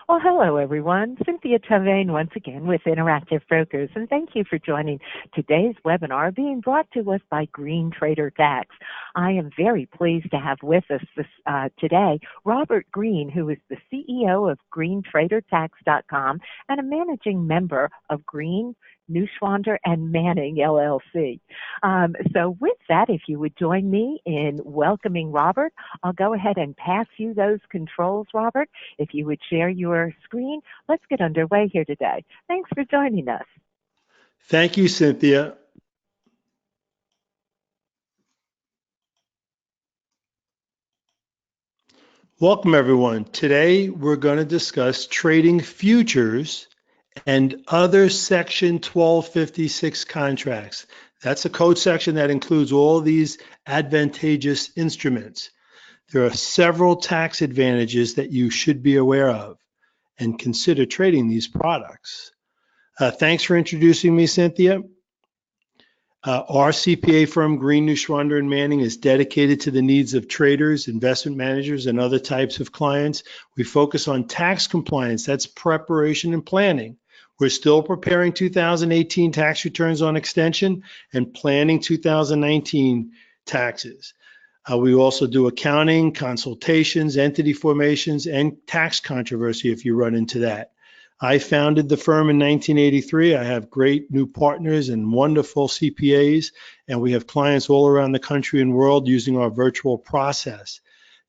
Well, hello, everyone. Cynthia Tavain once again with Interactive Brokers, and thank you for joining today's webinar being brought to us by GreenTraderTax. I am very pleased to have with us today Robert Green, who is the CEO of GreenTraderTax.com and a managing member of Green, Neuschwander, and Manning, LLC. So with that, if you would join me in welcoming Robert, I'll go ahead and pass you those controls, Robert. If you would share your screen, let's get underway here today. Thanks for joining us. Thank you, Cynthia. Welcome, everyone. Today, we're going to discuss trading futures and other Section 1256 contracts. That's a code section that includes all these advantageous instruments. There are several tax advantages that you should be aware of and consider trading these products. Thanks for introducing me, Cynthia. Our CPA firm, Green, Neuschwander, and Manning, is dedicated to the needs of traders, investment managers, and other types of clients. We focus on tax compliance. That's preparation and planning. We're still preparing 2018 tax returns on extension and planning 2019 taxes. We also do accounting, consultations, entity formations, and tax controversy if you run into that. I founded the firm in 1983. I have great new partners and wonderful CPAs, and we have clients all around the country and world using our virtual process.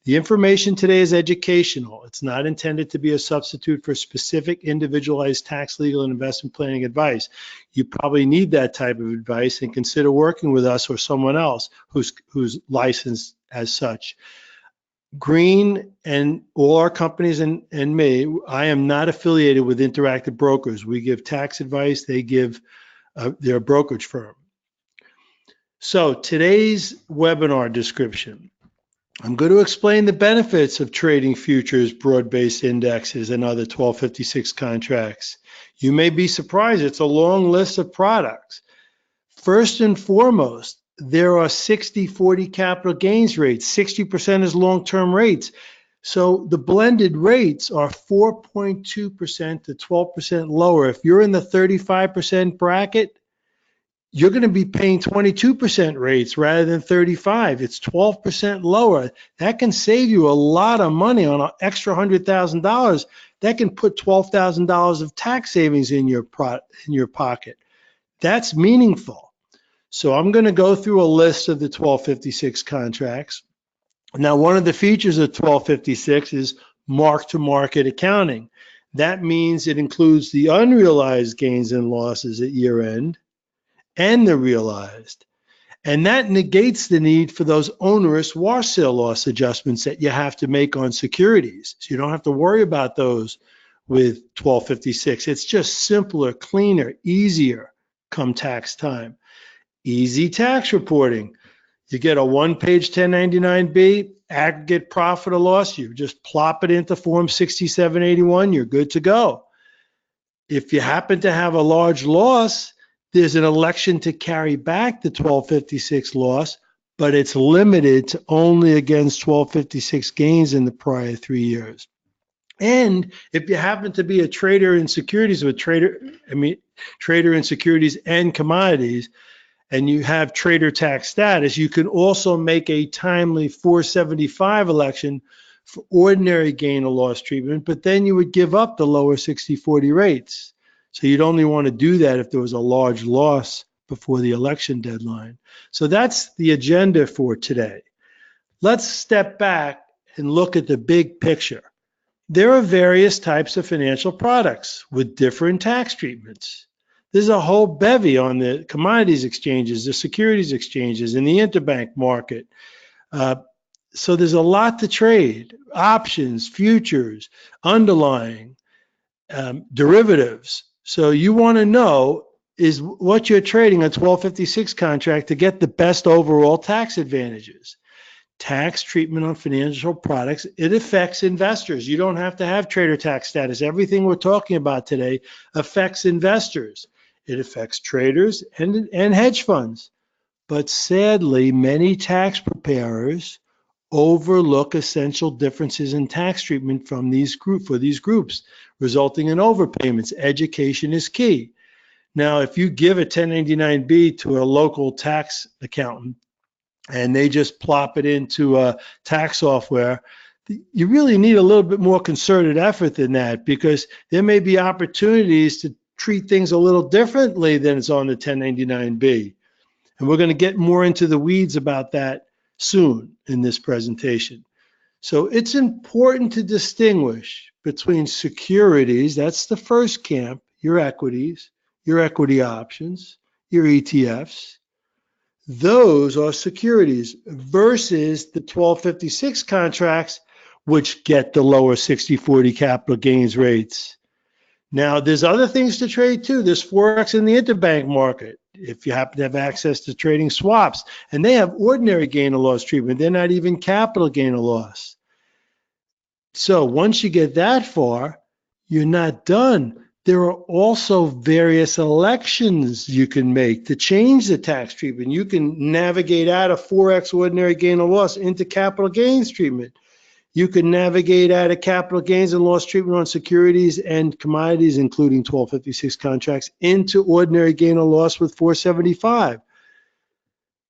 The information today is educational. It's not intended to be a substitute for specific individualized tax, legal, and investment planning advice. You probably need that type of advice and consider working with us or someone else who's licensed as such. Green and all our companies and me, I am not affiliated with Interactive Brokers. We give tax advice, they give their brokerage firm. So today's webinar description, I'm going to explain the benefits of trading futures, broad-based indexes, and other 1256 contracts. You may be surprised, it's a long list of products. First and foremost, there are 60-40 capital gains rates. 60% is long-term rates. So the blended rates are 4.2% to 12% lower. If you're in the 35% bracket, you're going to be paying 22% rates rather than 35. It's 12% lower. That can save you a lot of money on an extra $100,000. That can put $12,000 of tax savings in your pocket. That's meaningful. So I'm going to go through a list of the 1256 contracts. Now, one of the features of 1256 is mark-to-market accounting. That means it includes the unrealized gains and losses at year end and the realized. And that negates the need for those onerous wash sale loss adjustments that you have to make on securities. So you don't have to worry about those with 1256. It's just simpler, cleaner, easier come tax time. Easy tax reporting. You get a one-page 1099-B, aggregate profit or loss. You just plop it into Form 6781. You're good to go. If you happen to have a large loss, there's an election to carry back the 1256 loss, but it's limited to only against 1256 gains in the prior 3 years. And if you happen to be a trader in securities, trader in securities and commodities, and you have trader tax status, you can also make a timely 475 election for ordinary gain or loss treatment, but then you would give up the lower 60-40 rates. So you'd only want to do that if there was a large loss before the election deadline. So that's the agenda for today. Let's step back and look at the big picture. There are various types of financial products with different tax treatments. There's a whole bevy on the commodities exchanges, the securities exchanges, and the interbank market. So there's a lot to trade: options, futures, underlying, derivatives. So you want to know is what you're trading a 1256 contract to get the best overall tax advantages. Tax treatment on financial products, it affects investors. You don't have to have trader tax status. Everything we're talking about today affects investors. It affects traders and hedge funds. But sadly, many tax preparers overlook essential differences in tax treatment for these groups. resulting in overpayments. Education is key. Now, if you give a 1099-B to a local tax accountant and they just plop it into a tax software, you really need a little bit more concerted effort than that, because there may be opportunities to treat things a little differently than it's on the 1099-B. And we're going to get more into the weeds about that soon in this presentation. So it's important to distinguish between securities, that's the first camp, your equities, your equity options, your ETFs. Those are securities versus the 1256 contracts, which get the lower 60/40 capital gains rates. Now, there's other things to trade too. There's Forex in the interbank market, if you happen to have access to trading swaps, and they have ordinary gain or loss treatment. They're not even capital gain or loss. So once you get that far, you're not done. There are also various elections you can make to change the tax treatment. You can navigate out of Forex ordinary gain or loss into capital gains treatment. You can navigate out of capital gains and loss treatment on securities and commodities, including 1256 contracts, into ordinary gain or loss with 475.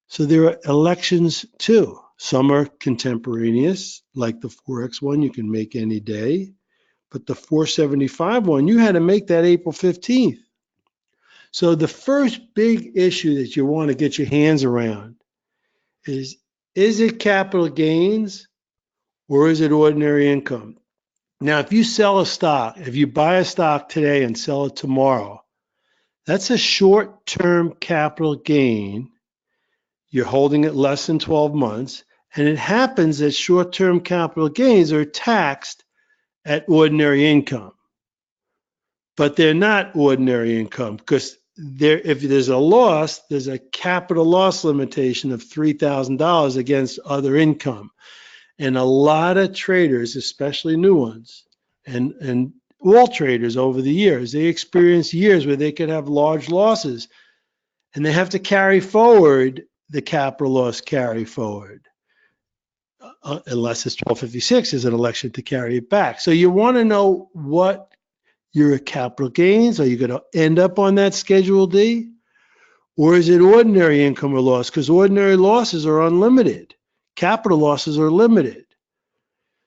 So there are elections too. Some are contemporaneous, like the Forex one you can make any day. But the 475 one, you had to make that April 15th. So the first big issue that you want to get your hands around is it capital gains or is it ordinary income? Now, if you sell a stock, if you buy a stock today and sell it tomorrow, that's a short-term capital gain. You're holding it less than 12 months, and it happens that short-term capital gains are taxed at ordinary income. But they're not ordinary income, because if there's a loss, there's a capital loss limitation of $3,000 against other income. And a lot of traders, especially new ones, and all traders over the years, they experience years where they could have large losses, and they have to carry forward the capital loss carry forward. Unless it's 1256 is an election to carry it back. So you want to know what your capital gains. Are you going to end up on that Schedule D? Or is it ordinary income or loss? Because ordinary losses are unlimited. Capital losses are limited.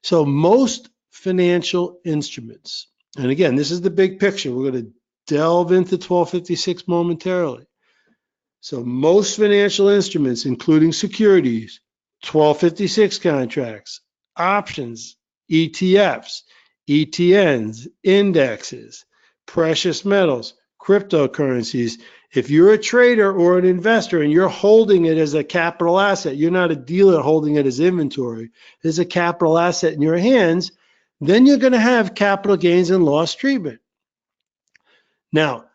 So most financial instruments, and again, this is the big picture. We're going to delve into 1256 momentarily. So most financial instruments, including securities, 1256 contracts, options, ETFs, ETNs, indexes, precious metals, cryptocurrencies. If you're a trader or an investor and you're holding it as a capital asset, you're not a dealer holding it as inventory, it's a capital asset in your hands, then you're going to have capital gains and loss treatment. Now,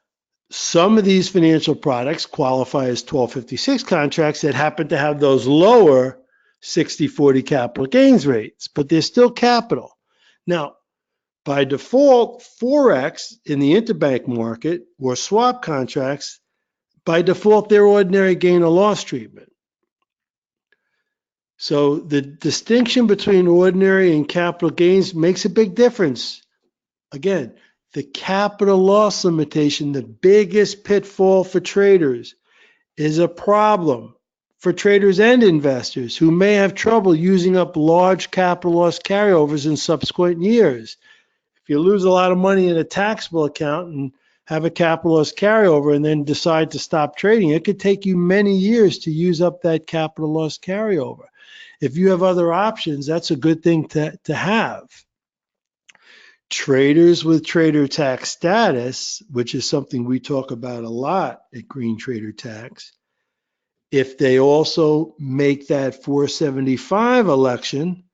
some of these financial products qualify as 1256 contracts that happen to have those lower 60/40 capital gains rates, but they're still capital. Now, by default, Forex in the interbank market or swap contracts, by default, they're ordinary gain or loss treatment. So the distinction between ordinary and capital gains makes a big difference. Again, the capital loss limitation, the biggest pitfall for traders, is a problem for traders and investors who may have trouble using up large capital loss carryovers in subsequent years. If you lose a lot of money in a taxable account and have a capital loss carryover and then decide to stop trading, it could take you many years to use up that capital loss carryover. If you have other options, that's a good thing to have. Traders with trader tax status, which is something we talk about a lot at GreenTraderTax, if they also make that 475 election,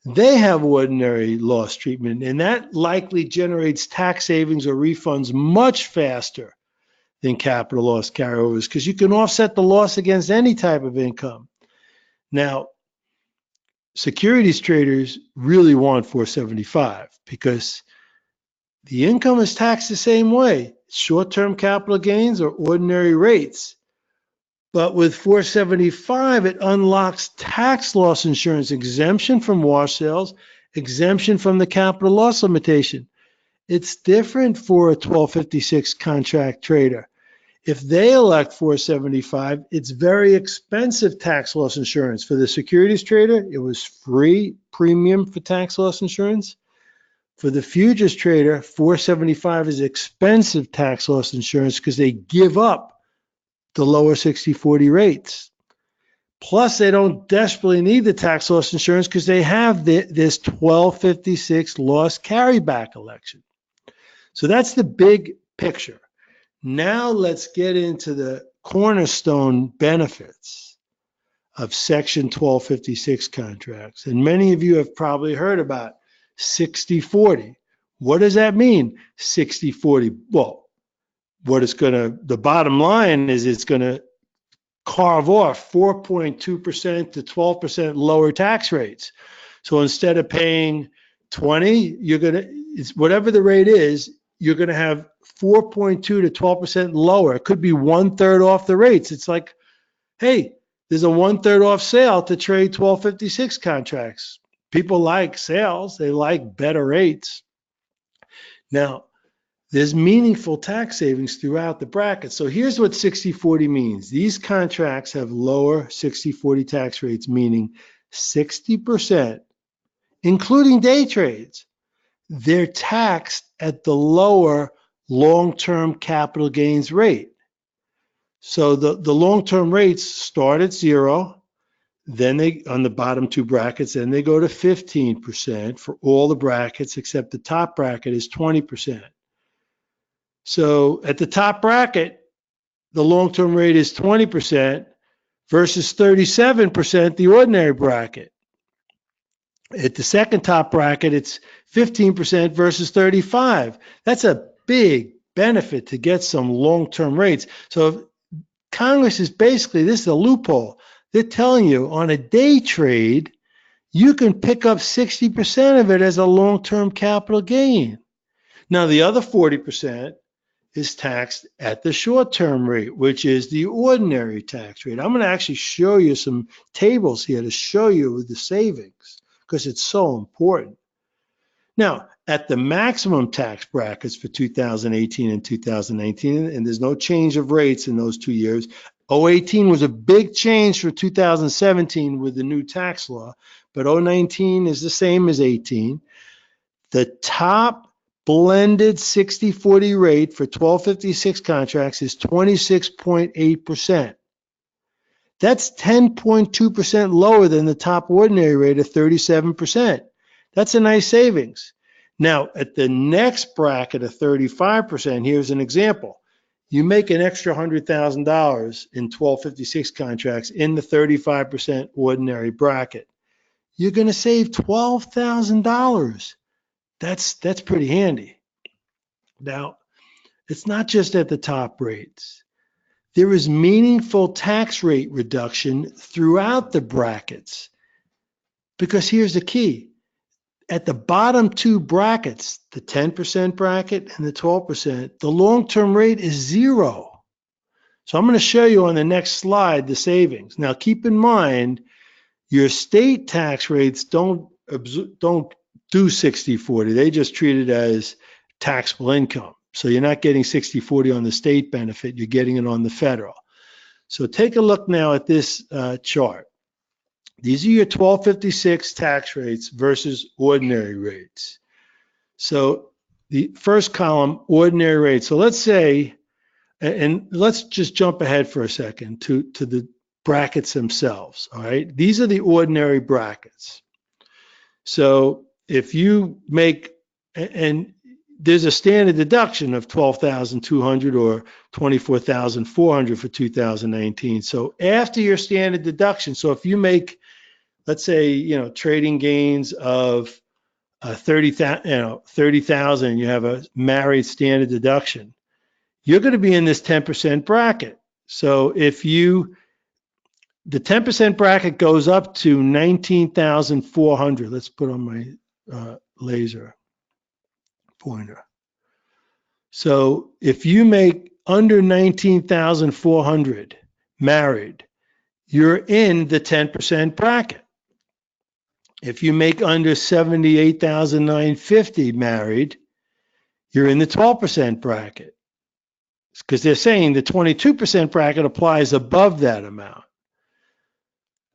they have ordinary loss treatment, and that likely generates tax savings or refunds much faster than capital loss carryovers, because you can offset the loss against any type of income. Now, securities traders really want 475 because the income is taxed the same way, short-term capital gains or ordinary rates. But with 475, it unlocks tax loss insurance exemption from wash sales, exemption from the capital loss limitation. It's different for a 1256 contract trader. If they elect 475, it's very expensive tax loss insurance. For the securities trader, it was free premium for tax loss insurance. For the futures trader, 475 is expensive tax loss insurance because they give up the lower 60/40 rates. Plus, they don't desperately need the tax loss insurance because they have this 1256 loss carryback election. So that's the big picture. Now let's get into the cornerstone benefits of Section 1256 contracts. And many of you have probably heard about 60/40. What does that mean, 60/40? Well, the bottom line is it's going to carve off 4.2% to 12% lower tax rates. So instead of paying 20, it's whatever the rate is, you're going to have 4.2 to 12% lower. It could be 1/3 off the rates. It's like, hey, there's a 1/3 off sale to trade 1256 contracts. People like sales. They like better rates. Now, there's meaningful tax savings throughout the bracket. So here's what 60/40 means. These contracts have lower 60/40 tax rates, meaning 60%, including day trades. They're taxed at the lower long-term capital gains rate. So the long-term rates start at 0, then they, on the bottom two brackets, then they go to 15% for all the brackets except the top bracket is 20%. So at the top bracket, the long-term rate is 20% versus 37% the ordinary bracket. At the second top bracket, it's 15% versus 35%. That's a big benefit to get some long-term rates. So Congress is basically, this is a loophole. They're telling you on a day trade, you can pick up 60% of it as a long-term capital gain. Now, the other 40% is taxed at the short-term rate, which is the ordinary tax rate. I'm going to actually show you some tables here to show you the savings because it's so important. Now, at the maximum tax brackets for 2018 and 2019, and there's no change of rates in those 2 years. 2018 was a big change for 2017 with the new tax law, but 2019 is the same as 18. The top blended 60/40 rate for 1256 contracts is 26.8%. That's 10.2% lower than the top ordinary rate of 37%. That's a nice savings. Now, at the next bracket of 35%, here's an example. You make an extra $100,000 in 1256 contracts in the 35% ordinary bracket. You're going to save $12,000. That's pretty handy. Now, it's not just at the top rates. There is meaningful tax rate reduction throughout the brackets. Because here's the key. At the bottom two brackets, the 10% bracket and the 12%, the long-term rate is 0. So I'm going to show you on the next slide the savings. Now, keep in mind, your state tax rates don't do 60/40. They just treat it as taxable income. So you're not getting 60/40 on the state benefit, you're getting it on the federal. So take a look now at this chart. These are your 1256 tax rates versus ordinary rates. So the first column, ordinary rates. So let's say, and let's just jump ahead for a second to the brackets themselves, all right? These are the ordinary brackets. So if you make, and there's a standard deduction of $12,200 or $24,400 for 2019. So after your standard deduction, so if you make, let's say, trading gains of 30,000, you have a married standard deduction, you're going to be in this 10% bracket. So if the 10% bracket goes up to 19,400, let's put on my laser pointer. So if you make under 19,400 married, you're in the 10% bracket. If you make under 78,950 married, you're in the 12% bracket, because they're saying the 22% bracket applies above that amount.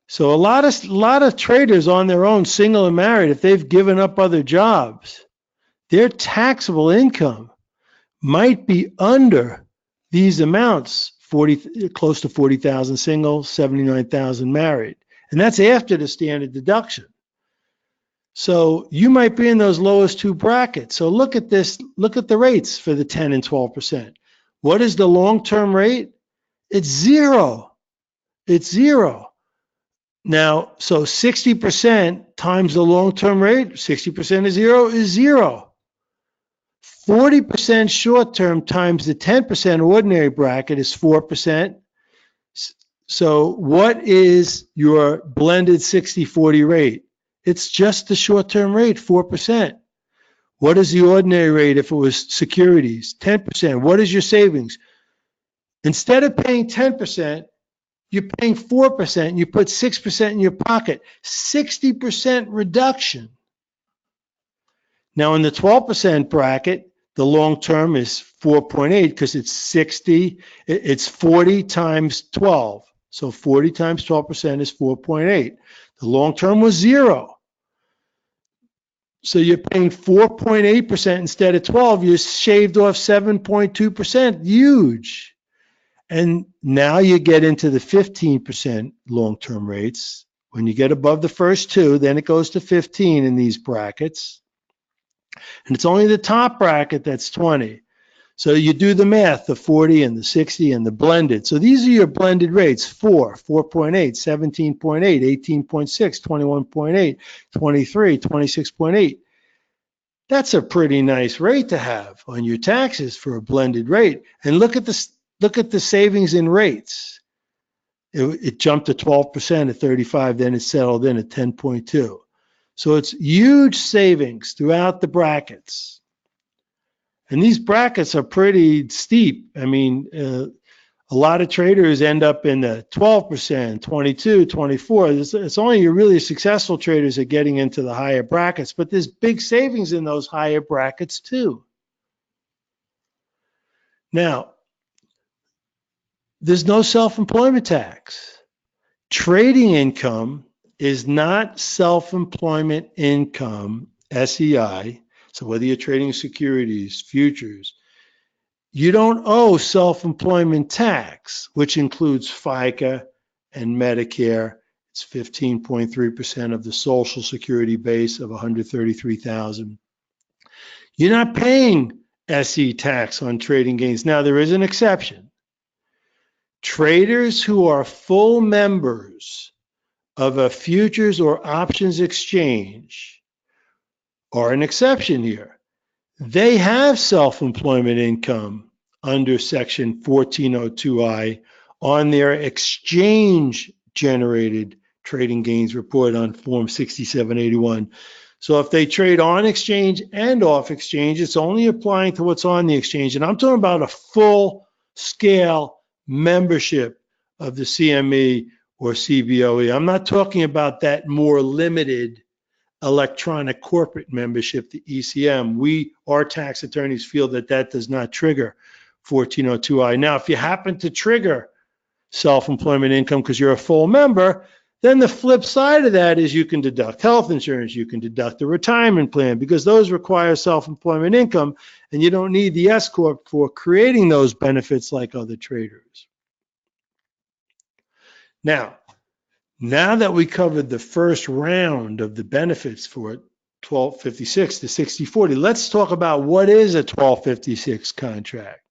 So a lot of traders on their own, single and married, if they've given up other jobs, their taxable income might be under these amounts, close to 40,000 single, 79,000 married. And that's after the standard deduction. So you might be in those lowest two brackets. So look at this, look at the rates for the 10 and 12%. What is the long-term rate? It's zero. It's zero. Now, so 60% times the long-term rate, 60% of zero is zero. 40% short-term times the 10% ordinary bracket is 4%. So what is your blended 60-40 rate? It's just the short-term rate, 4%. What is the ordinary rate if it was securities? 10%. What is your savings? Instead of paying 10%, you're paying 4%, and you put 6% in your pocket. 60% reduction. Now in the 12% bracket, the long term is 4.8 because it's 60, it's 40 times 12. So 40 times 12% is 4.8. The long term was zero. So you're paying 4.8% instead of 12. You shaved off 7.2%. Huge. And now you get into the 15% long-term rates. When you get above the first two, then it goes to 15 in these brackets. And it's only the top bracket that's 20. So you do the math, the 40 and the 60 and the blended. So these are your blended rates: 4, 4.8, 17.8, 18.6, 21.8, 23, 26.8. That's a pretty nice rate to have on your taxes for a blended rate. And look at the savings in rates. It jumped to 12% at 35, then it settled in at 10.2. So it's huge savings throughout the brackets. And these brackets are pretty steep. I mean, a lot of traders end up in the 12%, 22, 24. It's only your really successful traders are getting into the higher brackets, but there's big savings in those higher brackets too. Now, there's no self-employment tax. Trading income is not self-employment income, SEI. So whether you're trading securities, futures, you don't owe self-employment tax, which includes FICA and Medicare. It's 15.3% of the Social Security base of 133,000. You're not paying SE tax on trading gains. Now, there is an exception. Traders who are full members of a futures or options exchange are an exception here. They have self-employment income under Section 1402I on their exchange-generated trading gains report on Form 6781. So if they trade on exchange and off exchange, it's only applying to what's on the exchange. And I'm talking about a full-scale membership of the CME or CBOE. I'm not talking about that more limited electronic corporate membership, the ECM. Our tax attorneys feel that that does not trigger 1402I. Now, if you happen to trigger self-employment income because you're a full member, then the flip side of that is you can deduct health insurance, you can deduct a retirement plan, because those require self-employment income, and you don't need the S Corp for creating those benefits like other traders. Now that we covered the first round of the benefits for 1256 to 6040, let's talk about what is a 1256 contract.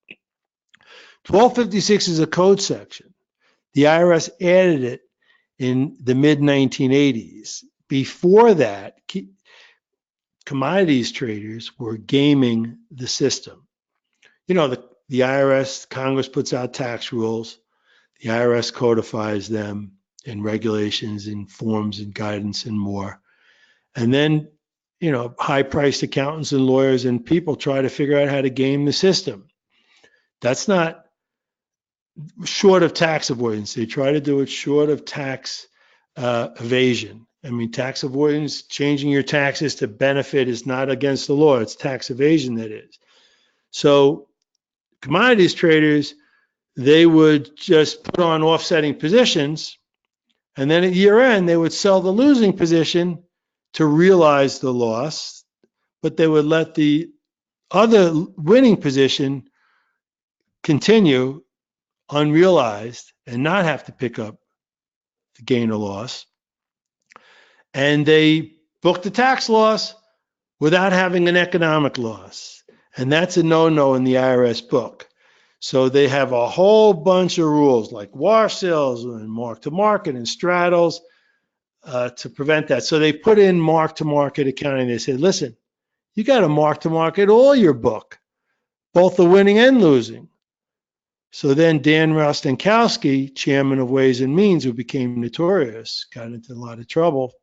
1256 is a code section. The IRS added it in the mid-1980s. Before that, commodities traders were gaming the system. You know, the IRS, Congress puts out tax rules. The IRS codifies them in regulations, in forms and guidance and more. And then, you know, high-priced accountants and lawyers and people try to figure out how to game the system. That's not short of tax avoidance. They try to do it short of tax evasion. I mean, tax avoidance, changing your taxes to benefit, is not against the law. It's tax evasion that is. So commodities traders, they would just put on offsetting positions, and then at year end, they would sell the losing position to realize the loss, but they would let the other winning position continue unrealized and not have to pick up the gain or loss. And they booked the tax loss without having an economic loss. And that's a no-no in the IRS book. So they have a whole bunch of rules like wash sales and mark-to-market and straddles to prevent that. So they put in mark-to-market accounting. They said, listen, you got to mark-to-market all your book, both the winning and losing. So then Dan Rostenkowski, chairman of Ways and Means, who became notorious, got into a lot of trouble.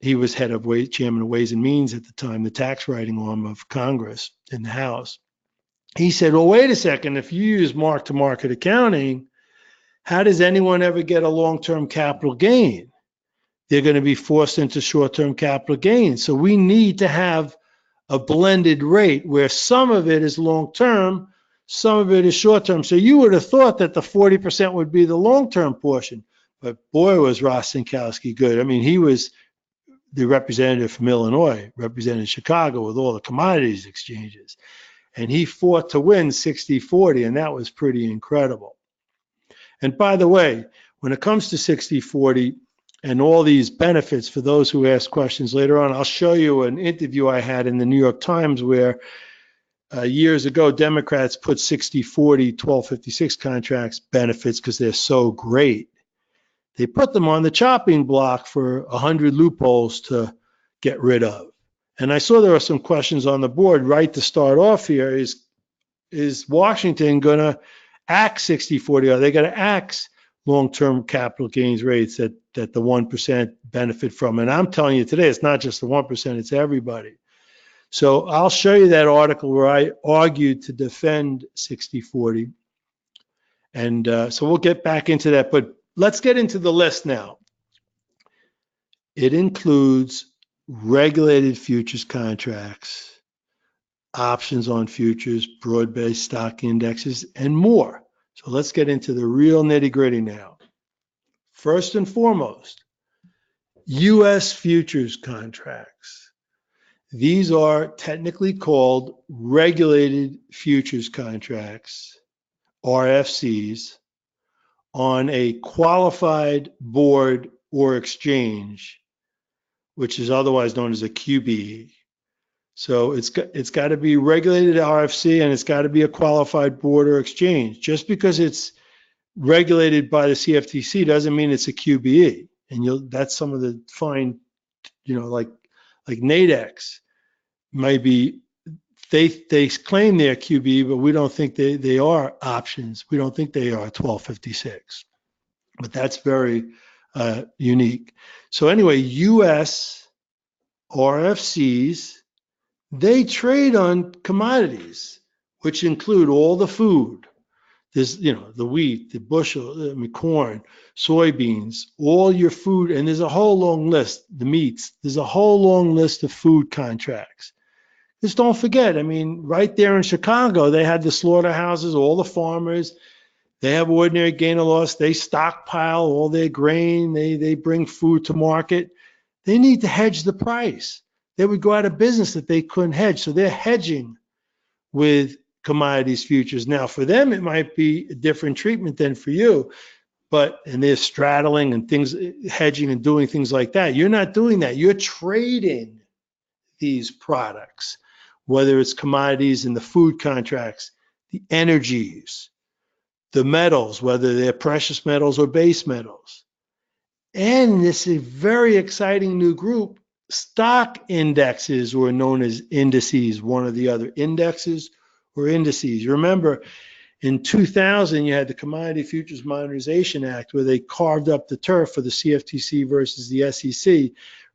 He was chairman of Ways and Means at the time, the tax writing arm of Congress in the House. He said, well, wait a second, if you use mark-to-market accounting, how does anyone ever get a long-term capital gain? They're going to be forced into short-term capital gains. So we need to have a blended rate where some of it is long-term, some of it is short-term. So you would have thought that the 40% would be the long-term portion, but boy, was Rostenkowski good. I mean, he was the representative from Illinois, represented Chicago with all the commodities exchanges. And he fought to win 60-40, and that was pretty incredible. And by the way, when it comes to 60-40 and all these benefits, for those who ask questions later on, I'll show you an interview I had in the New York Times where years ago, Democrats put 60-40 1256 contracts benefits because they're so great. They put them on the chopping block for 100 loopholes to get rid of. And I saw there are some questions on the board right to start off here. Is Washington going to axe 60-40? Are they going to axe long-term capital gains rates that the 1% benefit from? And I'm telling you today, it's not just the 1%, it's everybody. So I'll show you that article where I argued to defend 60-40. And so we'll get back into that. But let's get into the list now. It includes regulated futures contracts, options on futures, broad-based stock indexes, and more. So let's get into the real nitty-gritty now. First and foremost, U.S. futures contracts. These are technically called regulated futures contracts, RFCs, on a qualified board or exchange, which is otherwise known as a QBE. So it's got to be regulated RFC and it's got to be a qualified board or exchange. Just because it's regulated by the CFTC doesn't mean it's a QBE. And that's some of the fine, like Nadex might be, they claim they're QBE, but we don't think they are options. We don't think they are 1256. But that's very unique. So anyway, US RFCs, they trade on commodities, which include all the food. There's, the wheat, the bushel, corn, soybeans, all your food, and there's a whole long list, the meats. There's a whole long list of food contracts. Just don't forget, right there in Chicago, they had the slaughterhouses, all the farmers. They have ordinary gain or loss. They stockpile all their grain. They bring food to market. They need to hedge the price. They would go out of business if they couldn't hedge. So they're hedging with commodities futures. Now, for them, it might be a different treatment than for you. And they're straddling and hedging and doing things like that. You're not doing that. You're trading these products, whether it's commodities in the food contracts, the energies, the metals, whether they're precious metals or base metals. And this is a very exciting new group, stock indexes, or known as indices, one or the other, indexes or indices. You remember in 2000, you had the Commodity Futures Modernization Act where they carved up the turf for the CFTC versus the SEC.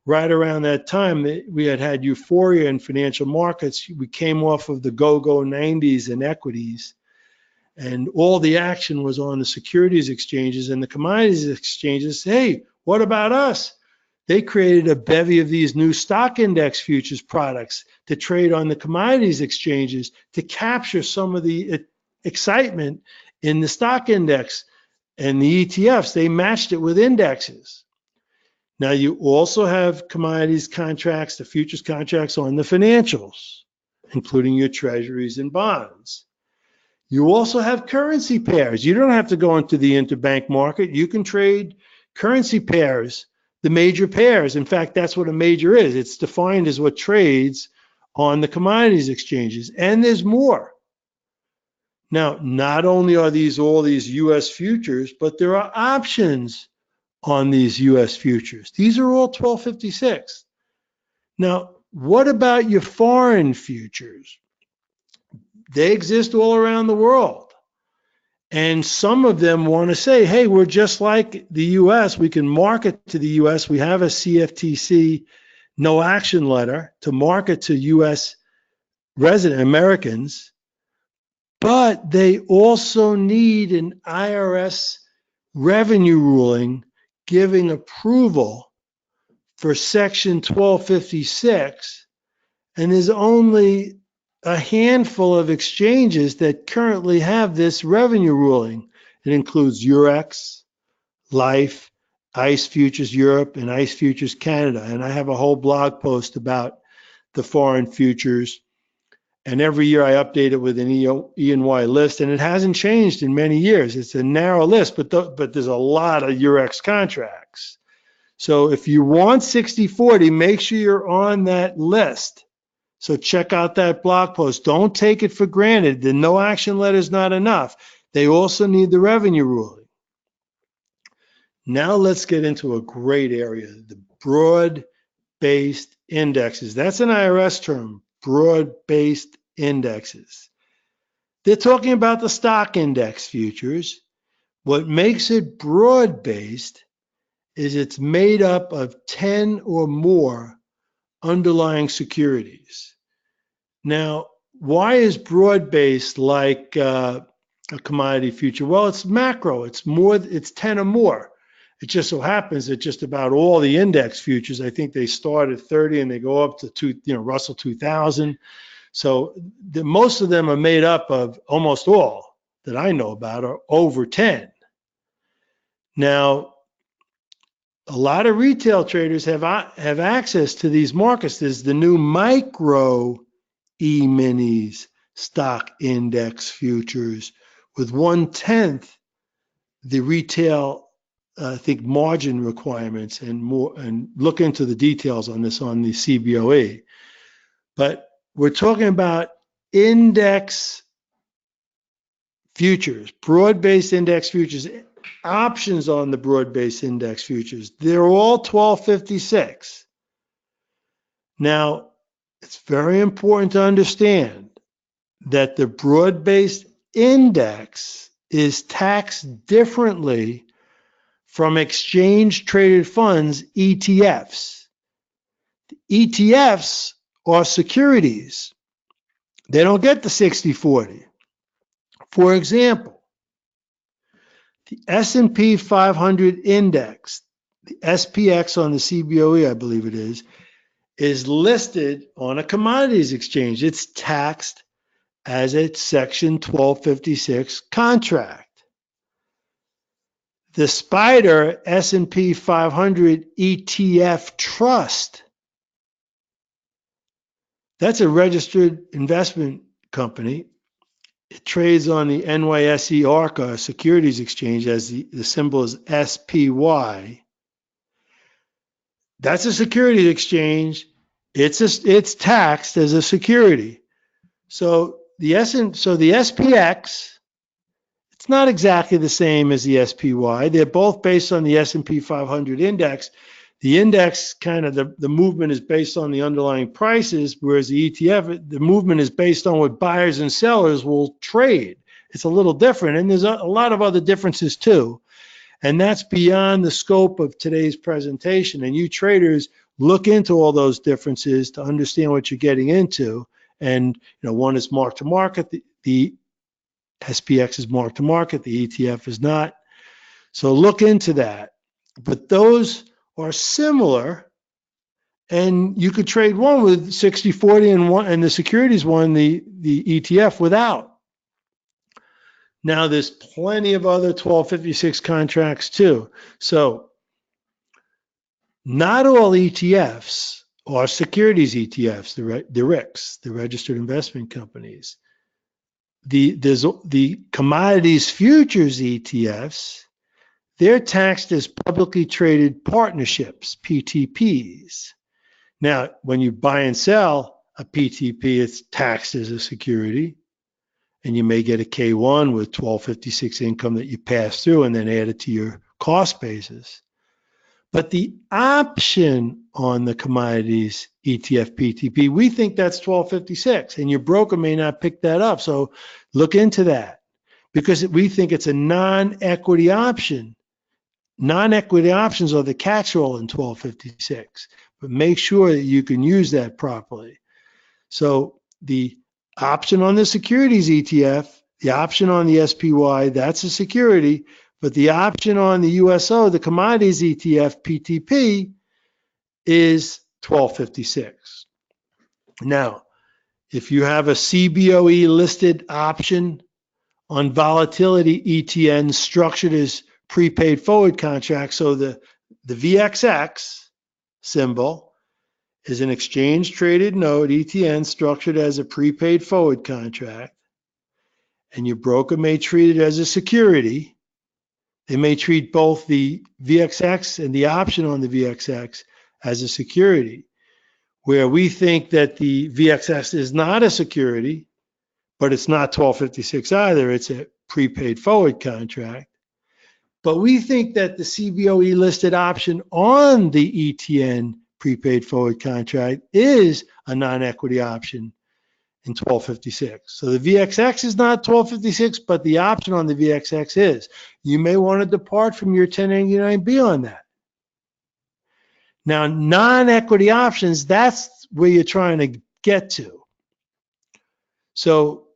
Right around that time, we had euphoria in financial markets. We came off of the go-go 90s in equities. And all the action was on the securities exchanges and the commodities exchanges. Hey, what about us? they created a bevy of these new stock index futures products to trade on the commodities exchanges to capture some of the excitement in the stock index and the ETFs. They matched it with indexes. Now you also have commodities contracts, the futures contracts on the financials, including your treasuries and bonds. You also have currency pairs. You don't have to go into the interbank market. You can trade currency pairs, the major pairs. In fact, that's what a major is. It's defined as what trades on the commodities exchanges. And there's more. Now, not only are these all these US futures, but there are options on these US futures. These are all 1256. Now, what about your foreign futures? They exist all around the world. And some of them want to say, hey, we're just like the US. We can market to the US. We have a CFTC no action letter to market to US resident Americans, but they also need an IRS revenue ruling giving approval for Section 1256. And there's only a handful of exchanges that currently have this revenue ruling. It includes Eurex, Life, ICE Futures Europe, and ICE Futures Canada. And I have a whole blog post about the foreign futures. And every year I update it with an E&Y list, and it hasn't changed in many years. It's a narrow list, but there's a lot of Eurex contracts. So if you want 60/40, make sure you're on that list. So check out that blog post. Don't take it for granted. The no action letter is not enough. They also need the revenue ruling. Now let's get into a great area, the broad-based indexes. That's an IRS term, broad-based indexes. They're talking about the stock index futures. What makes it broad-based is it's made up of 10 or more underlying securities. Now, why is broad-based like a commodity future? Well, it's macro. It's 10 or more. It just so happens that just about all the index futures, I think they start at 30 and they go up to Russell 2000. So most of them are made up of, almost all that I know about are over 10. Now, a lot of retail traders have access to these markets. There's the new micro E-minis stock index futures with 1/10 the retail, I think, margin requirements and more. And look into the details on this on the CBOE. But we're talking about index futures, broad-based index futures, options on the broad-based index futures. They're all 1256. Now, it's very important to understand that the broad-based index is taxed differently from exchange-traded funds, ETFs. The ETFs are securities. They don't get the 60/40. For example, the S&P 500 index, the SPX on the CBOE, I believe it is listed on a commodities exchange. It's taxed as a Section 1256 contract. The SPDR S&P 500 ETF Trust, that's a registered investment company. It trades on the NYSE ARCA Securities Exchange as the symbol is SPY. That's a securities exchange. It's taxed as a security. So the SPX, it's not exactly the same as the SPY. They're both based on the S&P 500 index. The index kind of the movement is based on the underlying prices, whereas the ETF, the movement is based on what buyers and sellers will trade. It's a little different, and there's a lot of other differences too. And that's beyond the scope of today's presentation. And you traders look into all those differences to understand what you're getting into. And one is mark to market, the SPX is mark to market, the ETF is not. So look into that. But those are similar, and you could trade one with 60/40 and the securities one, the ETF, without. Now there's plenty of other 1256 contracts too. So not all ETFs are securities ETFs, the RICs, the registered investment companies. There's the commodities futures ETFs. They're taxed as publicly traded partnerships, PTPs. Now, when you buy and sell a PTP, it's taxed as a security, and you may get a K1 with 1256 income that you pass through and then add it to your cost basis. But the option on the commodities ETF PTP, we think that's 1256, and your broker may not pick that up. So look into that, because we think it's a non-equity option. Non-equity options are the catch-all in 1256, but make sure that you can use that properly. So the option on the securities ETF, the option on the SPY, that's a security, but the option on the USO, the commodities ETF PTP, is 1256. Now, if you have a CBOE listed option on volatility ETN structured as prepaid forward contracts, so the VXX symbol is an exchange traded note ETN structured as a prepaid forward contract, and your broker may treat it as a security. They may treat both the VXX and the option on the VXX as a security, where we think that the VXX is not a security, but it's not 1256 either. It's a prepaid forward contract. But we think that the CBOE listed option on the ETN prepaid forward contract is a non-equity option in 1256. So the VXX is not 1256, but the option on the VXX is. You may want to depart from your 1099-B on that. Now, non-equity options, that's where you're trying to get to. So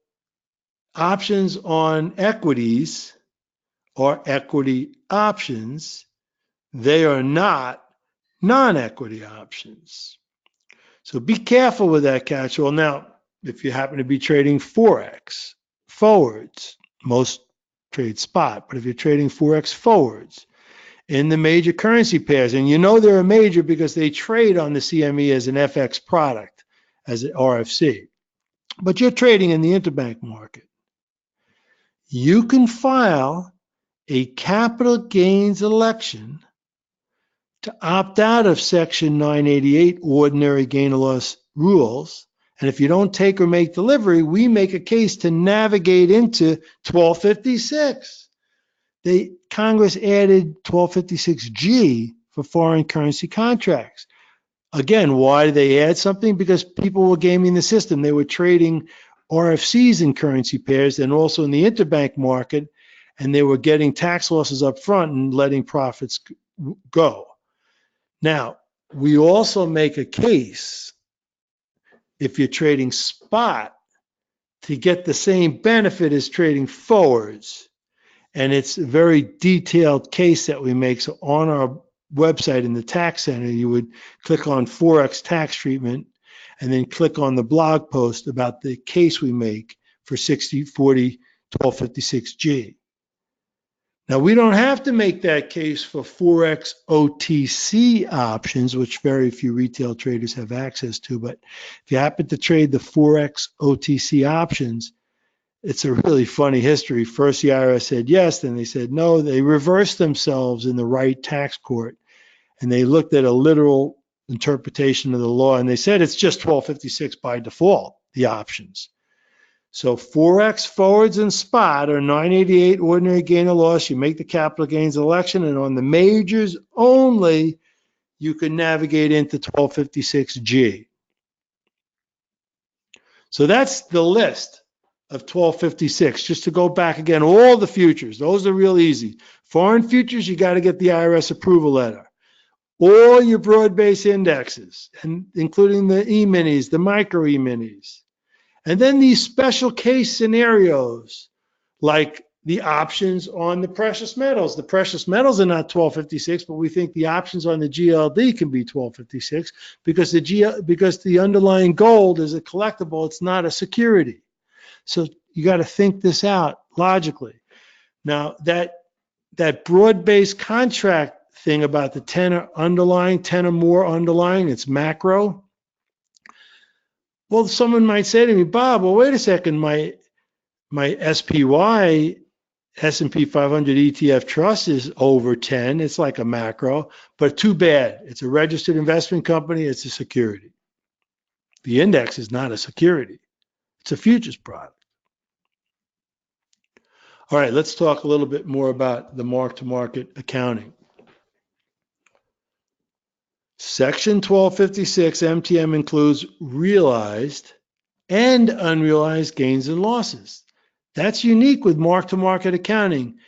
options on equities are equity options. They are not non-equity options. So be careful with that catch-all. Now, if you happen to be trading Forex forwards, most trade spot, but if you're trading Forex forwards in the major currency pairs, and you know they're a major because they trade on the CME as an FX product, as an RFC, but you're trading in the interbank market, you can file a capital gains election to opt out of Section 988 ordinary gain or loss rules. And if you don't take or make delivery, we make a case to navigate into 1256. Congress added 1256G for foreign currency contracts. Again, why did they add something? Because people were gaming the system. They were trading RFCs in currency pairs and also in the interbank market, and they were getting tax losses up front and letting profits go. Now, we also make a case if you're trading spot to get the same benefit as trading forwards. And it's a very detailed case that we make. So on our website in the tax center, you would click on Forex tax treatment and then click on the blog post about the case we make for 60/40 1256G. Now, we don't have to make that case for Forex OTC options, which very few retail traders have access to. But if you happen to trade the Forex OTC options, it's a really funny history. First, the IRS said yes, then they said no. They reversed themselves in the right tax court, and they looked at a literal interpretation of the law, and they said it's just 1256 by default, the options. So Forex forwards and spot are 988 ordinary gain or loss. You make the capital gains election, and on the majors only, you can navigate into 1256G. So that's the list of 1256. Just to go back again, all the futures, those are real easy. Foreign futures, you got to get the IRS approval letter. All your broad-based indexes, and including the E-minis, the micro E-minis. And then these special case scenarios, like the options on the precious metals. The precious metals are not 1256, but we think the options on the GLD can be 1256 because the underlying gold is a collectible, it's not a security. So you got to think this out logically. Now that broad-based contract thing about the 10 or underlying, 10 or more underlying, it's macro. Well, someone might say to me, Bob, well, wait a second, my SPY S&P 500 ETF trust is over 10. It's like a macro, but too bad. It's a registered investment company. It's a security. The index is not a security. It's a futures product. All right, let's talk a little bit more about the mark-to-market accounting. Section 1256 MTM includes realized and unrealized gains and losses. That's unique with mark-to-market accounting.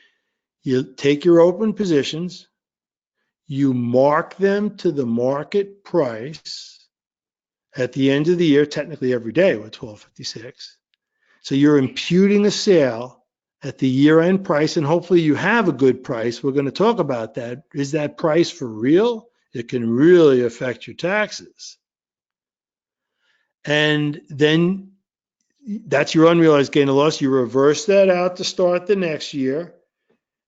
You take your open positions, you mark them to the market price at the end of the year, technically every day with 1256. So you're imputing a sale at the year-end price, and hopefully you have a good price. We're going to talk about that. Is that price for real? It can really affect your taxes. And then that's your unrealized gain or loss. You reverse that out to start the next year,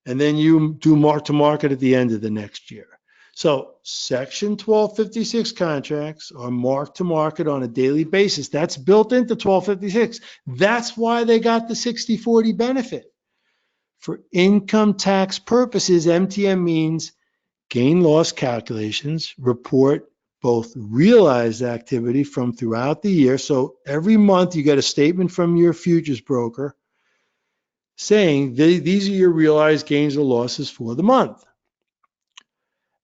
and then you do mark-to-market at the end of the next year. So Section 1256 contracts are mark-to-market on a daily basis. That's built into 1256. That's why they got the 60/40 benefit. For income tax purposes, MTM means gain-loss calculations report both realized activity from throughout the year. So every month you get a statement from your futures broker saying these are your realized gains or losses for the month.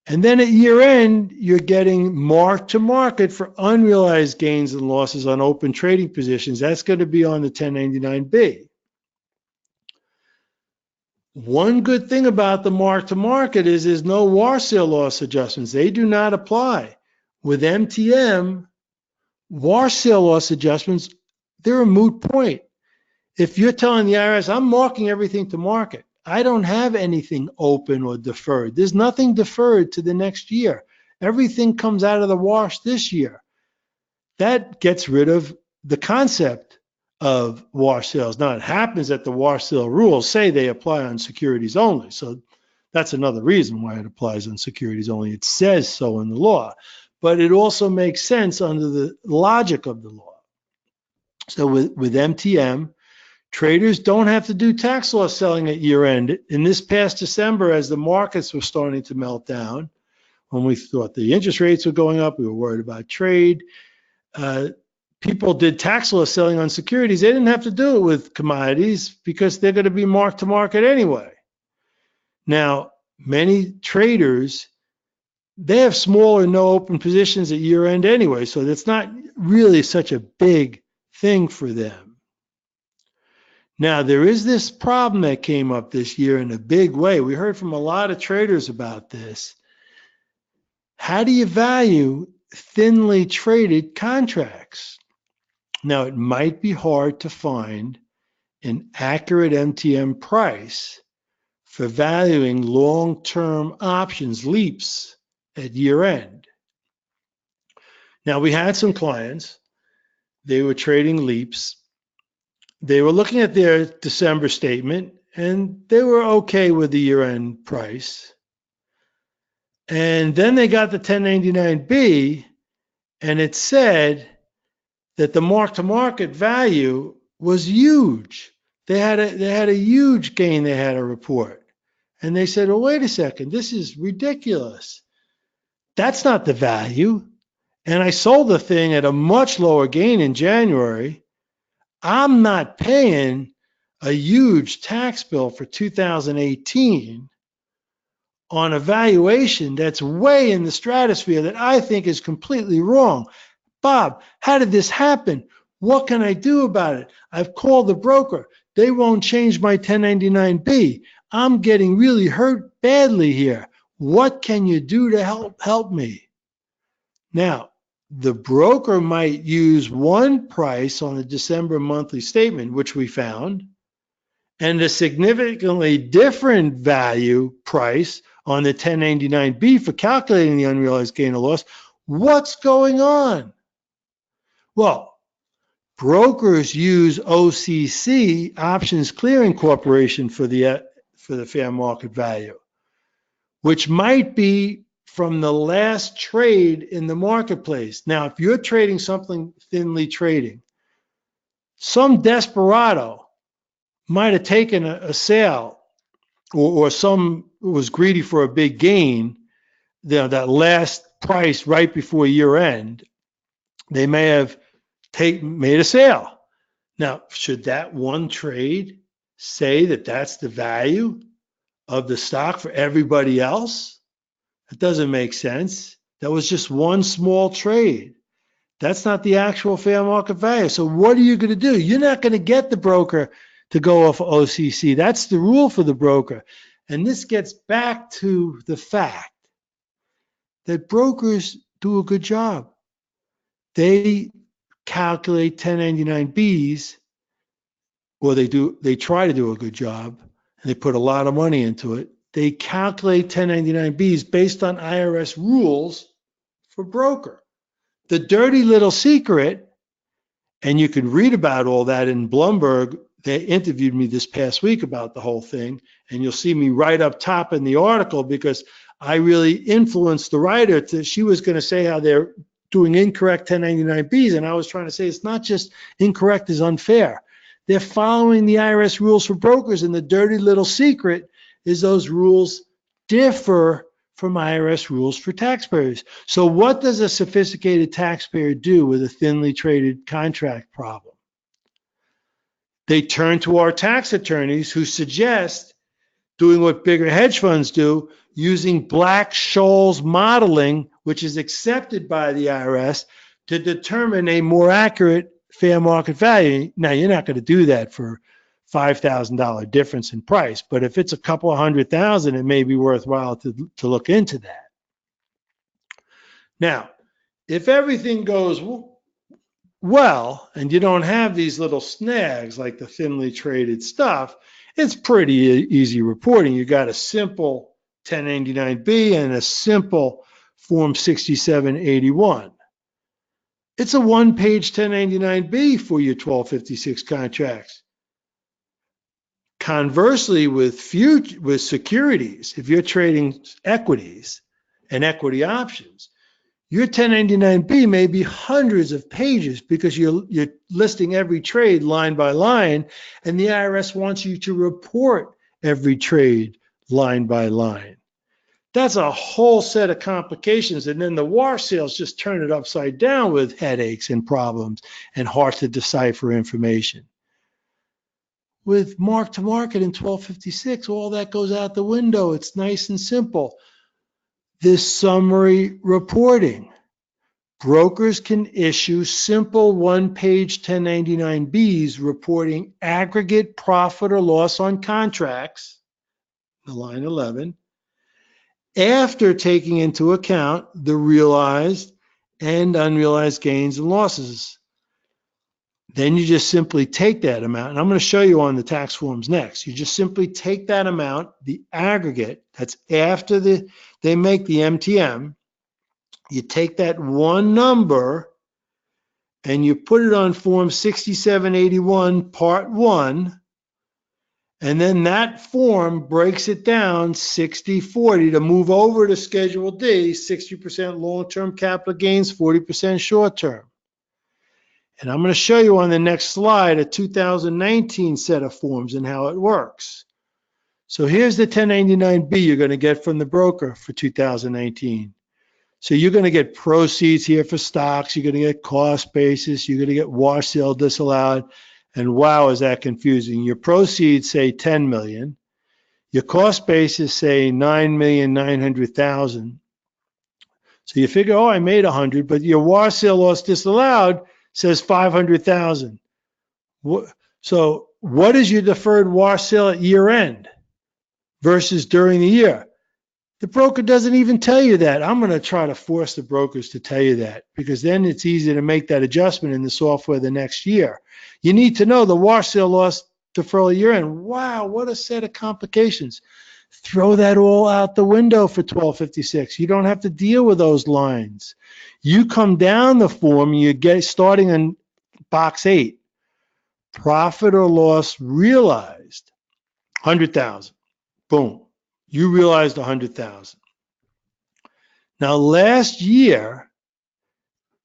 And then at year end, you're getting mark to market for unrealized gains and losses on open trading positions. That's going to be on the 1099-B. One good thing about the mark to market is there's no war sale loss adjustments. They do not apply. With MTM, war sale loss adjustments, they're a moot point. If you're telling the IRS, I'm marking everything to market, I don't have anything open or deferred. There's nothing deferred to the next year. Everything comes out of the wash this year. That gets rid of the concept of wash sales. Now, it happens that the wash sale rules say they apply on securities only. So that's another reason why it applies on securities only. It says so in the law. But it also makes sense under the logic of the law. So with MTM, traders don't have to do tax loss selling at year end. In this past December, as the markets were starting to melt down, when we thought the interest rates were going up, we were worried about trade. People did tax loss selling on securities. They didn't have to do it with commodities because they're going to be marked to market anyway. Now, many traders, they have small or no open positions at year end anyway, so that's not really such a big thing for them. Now, there is this problem that came up this year in a big way. We heard from a lot of traders about this. How do you value thinly traded contracts? Now, it might be hard to find an accurate MTM price for valuing long-term options, leaps, at year end. Now, we had some clients. They were trading leaps. They were looking at their December statement, and they were okay with the year-end price. And then they got the 1099-B, and it said that the mark-to-market value was huge. They had a huge gain they had to report. And they said, well, wait a second, this is ridiculous. That's not the value. And I sold the thing at a much lower gain in January. I'm not paying a huge tax bill for 2018 on a valuation that's way in the stratosphere that I think is completely wrong. Bob, how did this happen? What can I do about it? I've called the broker. They won't change my 1099-B. I'm getting really hurt badly here. What can you do to help me? Now, the broker might use one price on the December monthly statement, which we found, and a significantly different value price on the 1099-B for calculating the unrealized gain or loss, what's going on? Well, brokers use OCC, Options Clearing Corporation, for the fair market value, which might be from the last trade in the marketplace. Now, if you're trading something thinly trading, some desperado might have taken a sale, or some was greedy for a big gain, that last price right before year end, they may have made a sale. Now, should that one trade say that that's the value of the stock for everybody else? It doesn't make sense. That was just one small trade. That's not the actual fair market value. So what are you going to do? You're not going to get the broker to go off OCC. That's the rule for the broker. And this gets back to the fact that brokers do a good job. They calculate 1099-Bs, or they try to do a good job, and they put a lot of money into it. They calculate 1099-Bs based on IRS rules for broker. The dirty little secret, and you can read about all that in Bloomberg. They interviewed me this past week about the whole thing, and you'll see me right up top in the article because I really influenced the writer. She was going to say how they're doing incorrect 1099-Bs, and I was trying to say it's not just incorrect, it's unfair. They're following the IRS rules for brokers, and the dirty little secret is those rules differ from IRS rules for taxpayers. So what does a sophisticated taxpayer do with a thinly traded contract problem? They turn to our tax attorneys, who suggest doing what bigger hedge funds do, using Black-Scholes modeling, which is accepted by the IRS, to determine a more accurate fair market value. Now, you're not going to do that for $5,000 difference in price, but if it's a couple of $100,000, it may be worthwhile to look into that. Now, if everything goes well and you don't have these little snags like the thinly traded stuff, it's pretty easy reporting. You got a simple 1099-B and a simple Form 6781. It's a one-page 1099-B for your 1256 contracts. Conversely, with securities, if you're trading equities and equity options, your 1099-B may be hundreds of pages because you're listing every trade line by line, and the IRS wants you to report every trade line by line. That's a whole set of complications, and then the wash sales just turn it upside down with headaches and problems and hard to decipher information. With mark-to-market in 1256, all that goes out the window. It's nice and simple. This summary reporting. Brokers can issue simple one-page 1099-Bs reporting aggregate profit or loss on contracts, the line 11, after taking into account the realized and unrealized gains and losses. Then you just simply take that amount, and I'm going to show you on the tax forms next. You just simply take that amount, the aggregate, that's after they make the MTM, you take that one number and you put it on Form 6781 Part 1, and then that form breaks it down 60-40 to move over to Schedule D, 60% long-term capital gains, 40% short-term. And I'm going to show you on the next slide a 2019 set of forms and how it works. So here's the 1099-B you're going to get from the broker for 2019. So you're going to get proceeds here for stocks, you're going to get cost basis, you're going to get wash sale disallowed, and wow, is that confusing. Your proceeds say 10 million, your cost basis say 9,900,000. So you figure, oh, I made 100, but your wash sale loss disallowed says 500,000. So what is your deferred wash sale at year end versus during the year? The broker doesn't even tell you that. I'm going to try to force the brokers to tell you that, because then it's easy to make that adjustment in the software the next year. You need to know the wash sale loss deferral year end. Wow, what a set of complications. Throw that all out the window for 1256. You don't have to deal with those lines. You come down the form, you get starting in box 8, profit or loss realized, 100,000. Boom. You realized 100,000. Now last year,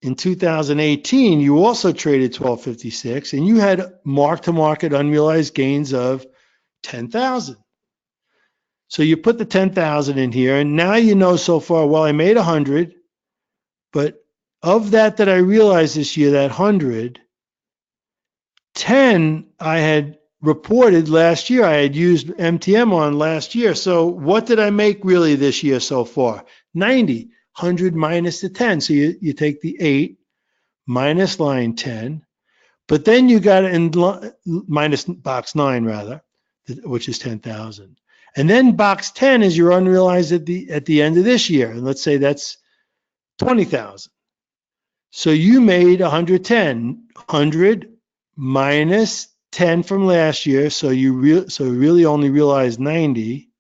in 2018, you also traded 1256 and you had mark-to-market unrealized gains of 10,000. So you put the 10,000 in here, and now you know so far, well, I made 100, but of that I realized this year, that 100, 10 I had reported last year. I had used MTM on last year. So what did I make really this year so far? 90, 100 minus the 10. So you take the 8 minus line 10, but then you got it in minus box 9 rather, which is 10,000. And then box 10 is your unrealized at the end of this year. And let's say that's 20,000. So you made 110, 100 minus 10 from last year. So you really only realized 90.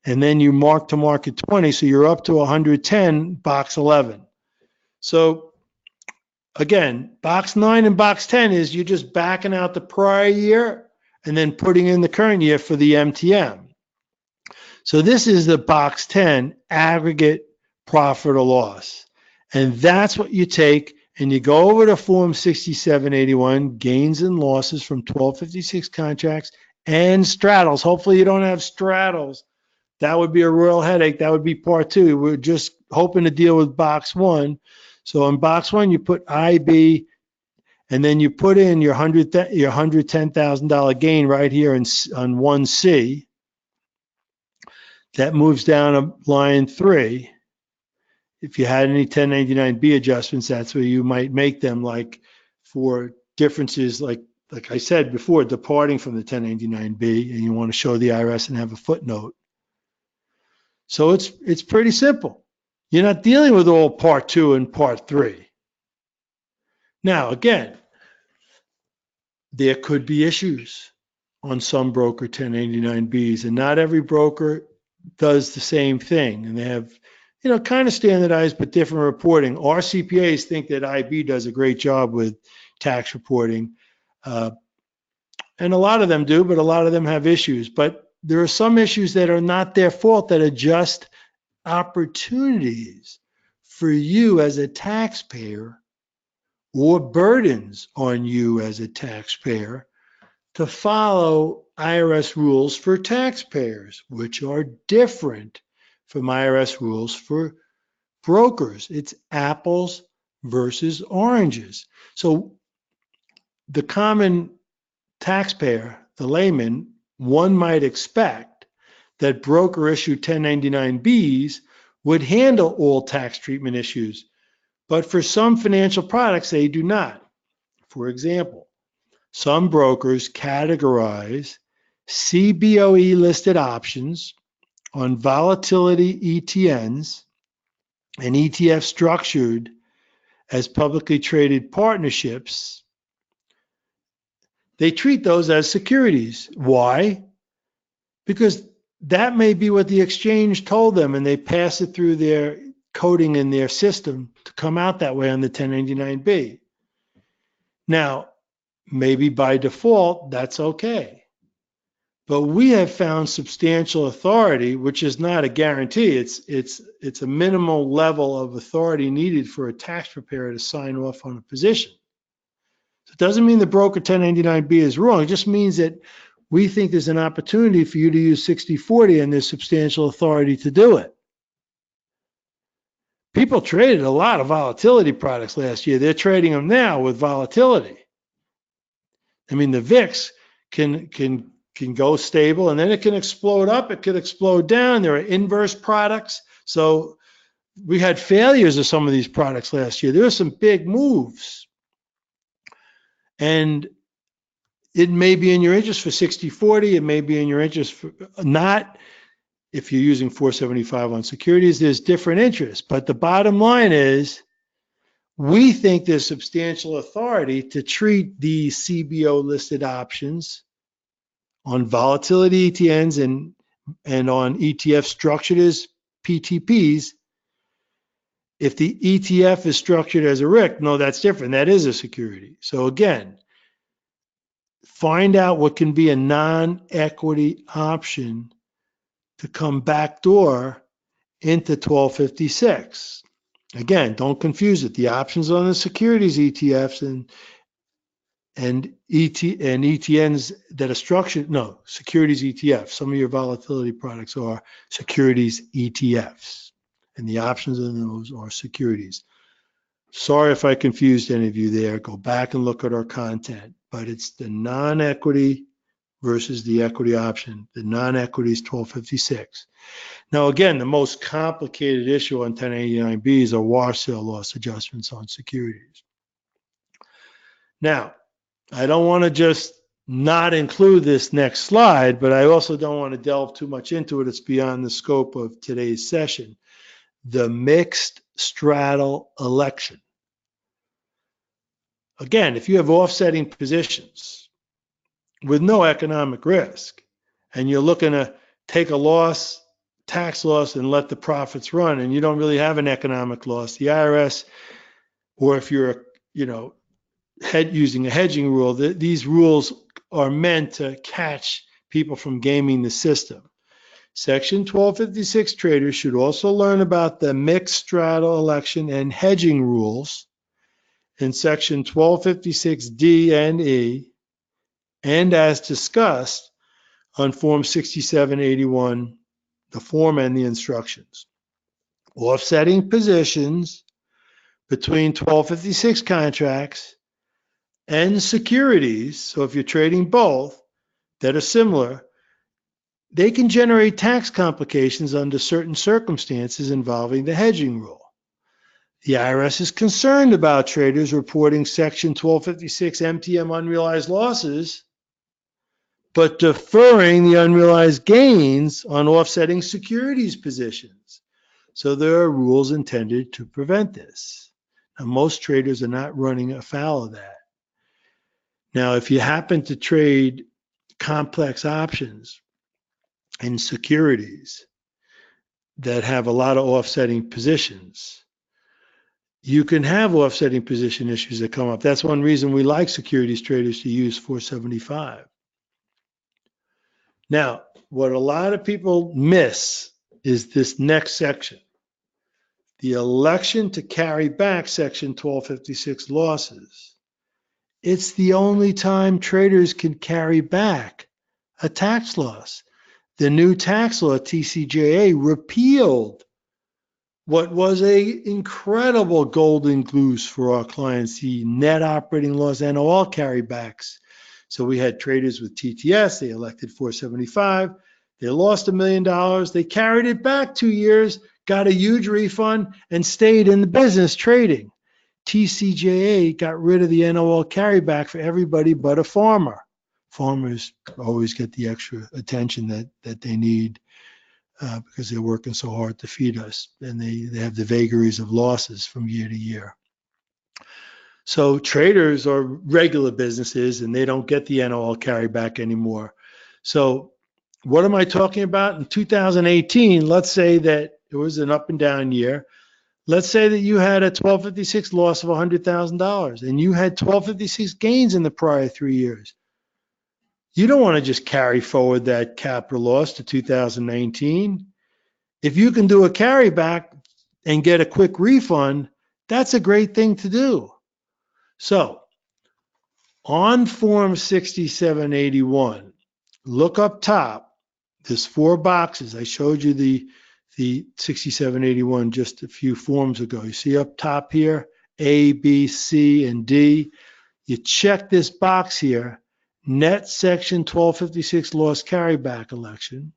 And then you mark to market 20. So you're up to 110, box 11. So again, box 9 and box 10 is you're just backing out the prior year and then putting in the current year for the MTM. So this is the box 10 aggregate profit or loss. And that's what you take and you go over to Form 6781, gains and losses from 1256 contracts and straddles. Hopefully you don't have straddles. That would be a royal headache. That would be part 2. We're just hoping to deal with box 1. So in box 1, you put IB, and then you put in your $110,000 gain right here on 1C. That moves down to line 3. If you had any 1099B adjustments, that's where you might make them, like for differences, like I said before, departing from the 1099B, and you want to show the IRS and have a footnote. So it's pretty simple. You're not dealing with all part 2 and part 3. Now, again, there could be issues on some broker 1099Bs, and not every broker does the same thing, and they have, kind of standardized but different reporting. Our CPAs think that IB does a great job with tax reporting, and a lot of them do, but a lot of them have issues. But there are some issues that are not their fault that are just opportunities for you as a taxpayer, or burdens on you as a taxpayer, to follow IRS rules for taxpayers, which are different from IRS rules for brokers. It's apples versus oranges. So the common taxpayer, the layman, one might expect that broker issued 1099Bs would handle all tax treatment issues, but for some financial products, they do not. For example, some brokers categorize CBOE listed options on volatility ETNs and ETF structured as publicly traded partnerships. They treat those as securities. Why? Because that may be what the exchange told them, and they pass it through their coding in their system to come out that way on the 1099B. Now, maybe by default, that's okay. But we have found substantial authority, which is not a guarantee. It's a minimal level of authority needed for a tax preparer to sign off on a position. So it doesn't mean the broker 1099B is wrong. It just means that we think there's an opportunity for you to use 60/40, and there's substantial authority to do it. People traded a lot of volatility products last year. They're trading them now with volatility. I mean, the VIX can go stable, and then it can explode up, it could explode down. There are inverse products. So we had failures of some of these products last year. There were some big moves. And it may be in your interest for 60/40. It may be in your interest for not. If you're using 475 on securities, there's different interests. But the bottom line is, we think there's substantial authority to treat these CBO listed options on volatility ETNs and on ETF structured as PTPs. If the ETF is structured as a RIC, no, that's different. That is a security. So again, find out what can be a non-equity option to come backdoor into 1256. Again, don't confuse it. The options on the securities ETFs and ETNs that are structured, no, securities ETFs. Some of your volatility products are securities ETFs, and the options on those are securities. Sorry if I confused any of you there. Go back and look at our content, but it's the non-equity versus the equity option. The non-equity is 1256. Now, again, the most complicated issue on 1089Bs are wash sale loss adjustments on securities. Now, I don't want to just not include this next slide, but I also don't want to delve too much into it. It's beyond the scope of today's session. The mixed straddle election. Again, if you have offsetting positions with no economic risk, and you're looking to take a loss, tax loss, and let the profits run, and you don't really have an economic loss, the IRS, or if you're, using a hedging rule, these rules are meant to catch people from gaming the system. Section 1256 traders should also learn about the mixed straddle election and hedging rules in section 1256D and E, and as discussed on Form 6781, the form and the instructions. Offsetting positions between 1256 contracts and securities, so if you're trading both that are similar, they can generate tax complications under certain circumstances involving the hedging rule. The IRS is concerned about traders reporting Section 1256 MTM unrealized losses, but deferring the unrealized gains on offsetting securities positions. So there are rules intended to prevent this. Now, most traders are not running afoul of that. Now, if you happen to trade complex options and securities that have a lot of offsetting positions, you can have offsetting position issues that come up. That's one reason we like securities traders to use 475. Now, what a lot of people miss is this next section, the election to carry back Section 1256 losses. It's the only time traders can carry back a tax loss. The new tax law, TCJA, repealed what was an incredible golden goose for our clients, the net operating loss NOL carrybacks. So we had traders with TTS, they elected 475, they lost $1 million, they carried it back 2 years, got a huge refund, and stayed in the business trading. TCJA got rid of the NOL carryback for everybody but a farmer. Farmers always get the extra attention that they need because they're working so hard to feed us, and they have the vagaries of losses from year to year. So traders are regular businesses, and they don't get the NOL carryback anymore. So what am I talking about? In 2018, let's say that it was an up and down year. Let's say that you had a 1256 loss of $100,000 and you had 1256 gains in the prior 3 years. You don't want to just carry forward that capital loss to 2019. If you can do a carryback and get a quick refund, that's a great thing to do. So on Form 6781, look up top. There's 4 boxes. I showed you the 6781 just a few forms ago. You see up top here, A, B, C, and D. You check this box here, net section 1256 loss carryback election.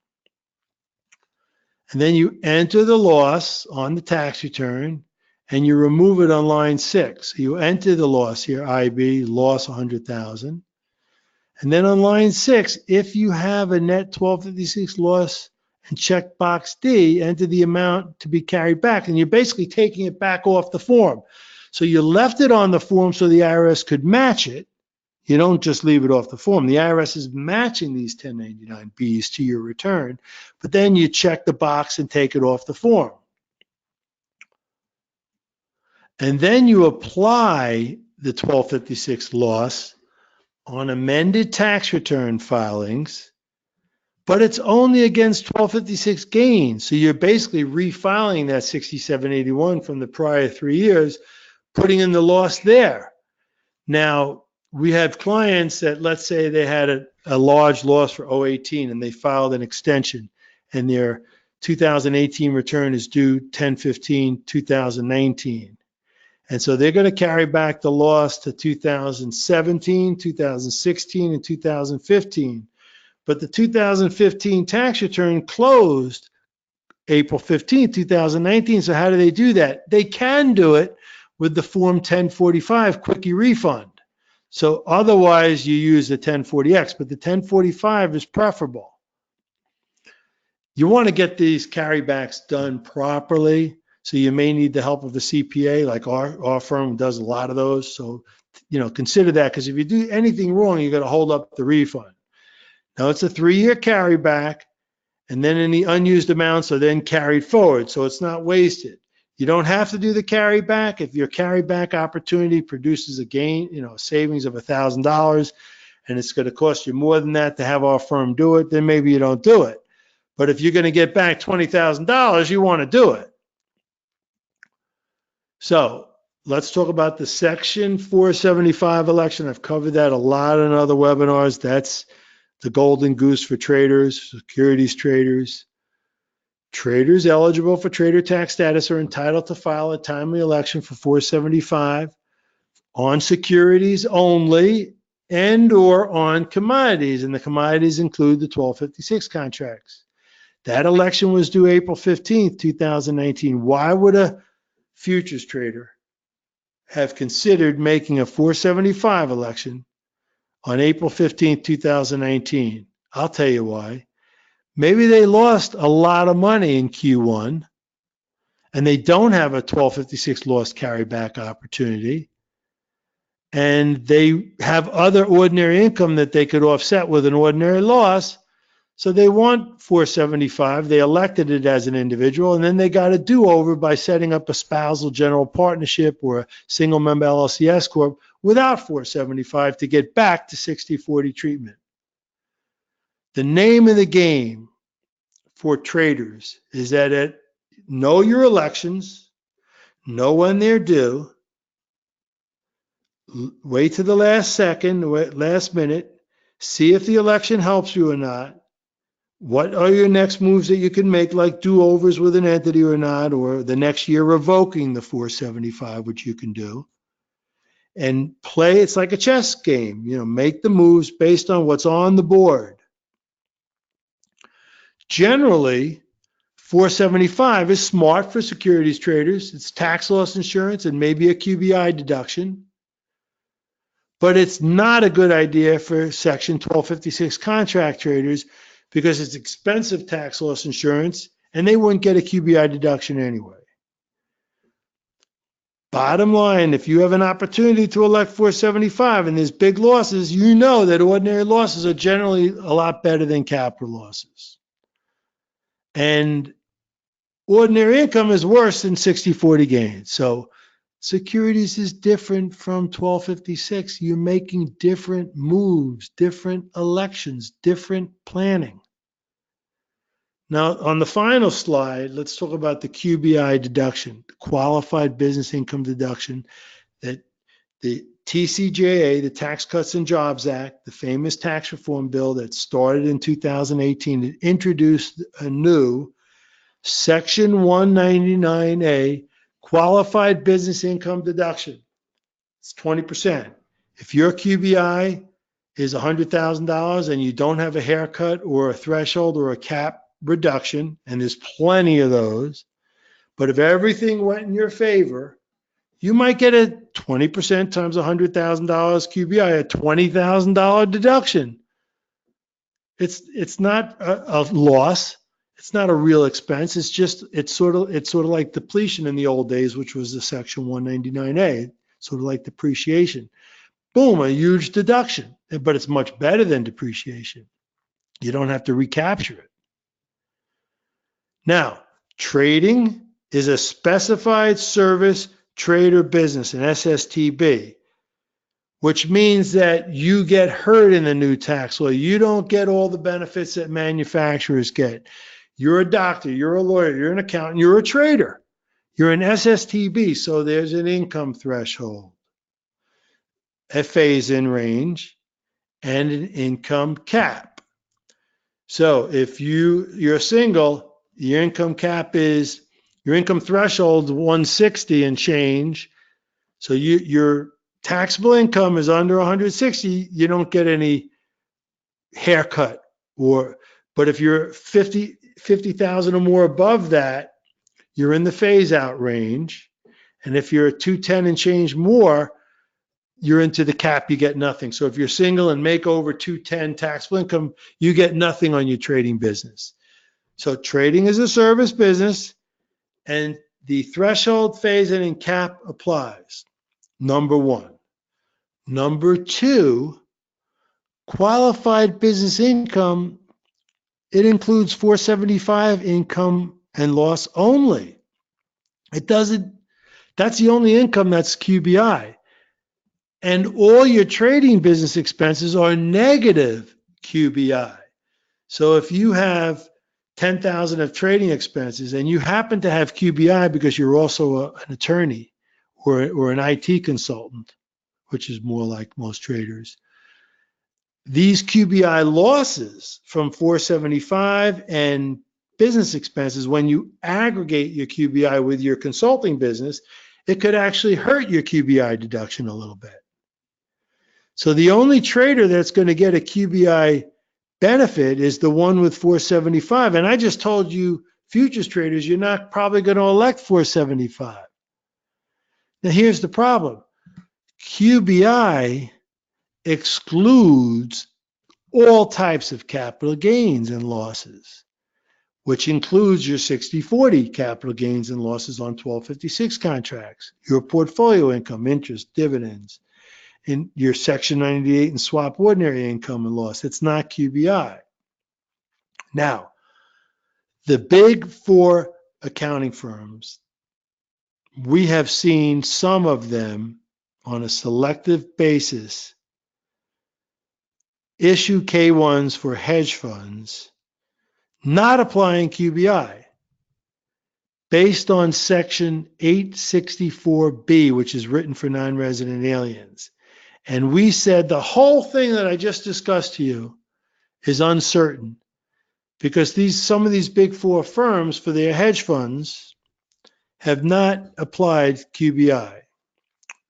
And then you enter the loss on the tax return and you remove it on line 6. So you enter the loss here, IB, loss 100,000. And then on line 6, if you have a net 1256 loss and check box D, enter the amount to be carried back. And you're basically taking it back off the form. So you left it on the form so the IRS could match it. You don't just leave it off the form. The IRS is matching these 1099-Bs to your return, but then you check the box and take it off the form. And then you apply the 1256 loss on amended tax return filings, but it's only against 1256 gains. So you're basically refiling that 6781 from the prior 3 years, putting in the loss there. Now, we have clients that, let's say they had a large loss for 018 and they filed an extension and their 2018 return is due 10/15/2019. And so they're going to carry back the loss to 2017, 2016, and 2015. But the 2015 tax return closed April 15, 2019. So how do they do that? They can do it with the Form 1045 quickie refund. So otherwise you use the 1040X, but the 1045 is preferable. You want to get these carrybacks done properly. So you may need the help of the CPA, like our firm does a lot of those. So, consider that, because if you do anything wrong, you're going to hold up the refund. Now it's a 3-year carryback, and then any unused amounts are then carried forward, so it's not wasted. You don't have to do the carryback. If your carryback opportunity produces a gain, a savings of $1,000, and it's going to cost you more than that to have our firm do it, then maybe you don't do it. But if you're going to get back $20,000, you want to do it. So let's talk about the Section 475 election. I've covered that a lot in other webinars. That's the golden goose for traders, securities traders. Traders eligible for trader tax status are entitled to file a timely election for 475 on securities only and or on commodities, and the commodities include the 1256 contracts. That election was due April 15th, 2019. Why would a futures trader have considered making a 475 election on April 15th, 2019? I'll tell you why. Maybe they lost a lot of money in Q1 and they don't have a 1256 loss carryback opportunity, and they have other ordinary income that they could offset with an ordinary loss. So they want 475. They elected it as an individual, and then they got a do-over by setting up a spousal general partnership or a single member LLC corp without 475 to get back to 60/40 treatment. The name of the game for traders is that know your elections, know when they're due, wait to the last second, last minute, see if the election helps you or not. What are your next moves that you can make, like do-overs with an entity or not, or the next year revoking the 475, which you can do. And play, it's like a chess game, make the moves based on what's on the board. Generally, 475 is smart for securities traders. It's tax loss insurance and maybe a QBI deduction. But it's not a good idea for Section 1256 contract traders because it's expensive tax loss insurance and they wouldn't get a QBI deduction anyway. Bottom line, if you have an opportunity to elect 475 and there's big losses, you know that ordinary losses are generally a lot better than capital losses. And ordinary income is worse than 60/40 gains. So securities is different from 1256. You're making different moves, different elections, different planning. Now, on the final slide, let's talk about the QBI deduction, the qualified business income deduction, that the TCJA, the Tax Cuts and Jobs Act, the famous tax reform bill that started in 2018, it introduced a new Section 199A qualified business income deduction. It's 20%. If your QBI is $100,000 and you don't have a haircut or a threshold or a cap reduction, and there's plenty of those, but if everything went in your favor, you might get a 20% times $100,000 QBI, a $20,000 deduction. It's not a loss. It's not a real expense. It's sort of like depletion in the old days, which was the Section 199A, sort of like depreciation. boom, a huge deduction. But it's much better than depreciation. You don't have to recapture it. Now, trading is a specified service trade or business, an SSTB, which means that you get hurt in the new tax law. You don't get all the benefits that manufacturers get. You're a doctor, you're a lawyer, you're an accountant, you're a trader. You're an SSTB, so there's an income threshold, a phase-in range, and an income cap. So if you're single, your income cap is, your income threshold 160 and change. So your taxable income is under 160, you don't get any haircut. But if you're 50,000 or more above that, you're in the phase out range. And if you're 210 and change more, you're into the cap, you get nothing. So if you're single and make over 210 taxable income, you get nothing on your trading business. So trading is a service business, and the threshold, phase in, and cap applies. Number one. Number two, qualified business income, it includes 475 income and loss only. It doesn't, that's the only income that's QBI. And all your trading business expenses are negative QBI. So if you have 10,000 of trading expenses and you happen to have QBI because you're also an attorney or an IT consultant, which is more like most traders, these QBI losses from 475 and business expenses, when you aggregate your QBI with your consulting business, it could actually hurt your QBI deduction a little bit. So the only trader that's going to get a QBI benefit is the one with 475. And I just told you, futures traders, you're not probably going to elect 475. Now here's the problem. QBI excludes all types of capital gains and losses, which includes your 60/40 capital gains and losses on 1256 contracts, your portfolio income, interest, dividends, in your Section 98 and swap ordinary income and loss. It's not QBI. Now, the big four accounting firms, we have seen some of them on a selective basis issue K1s for hedge funds, not applying QBI, based on Section 864B, which is written for non-resident aliens. And we said the whole thing that I just discussed to you is uncertain because some of these big four firms for their hedge funds have not applied QBI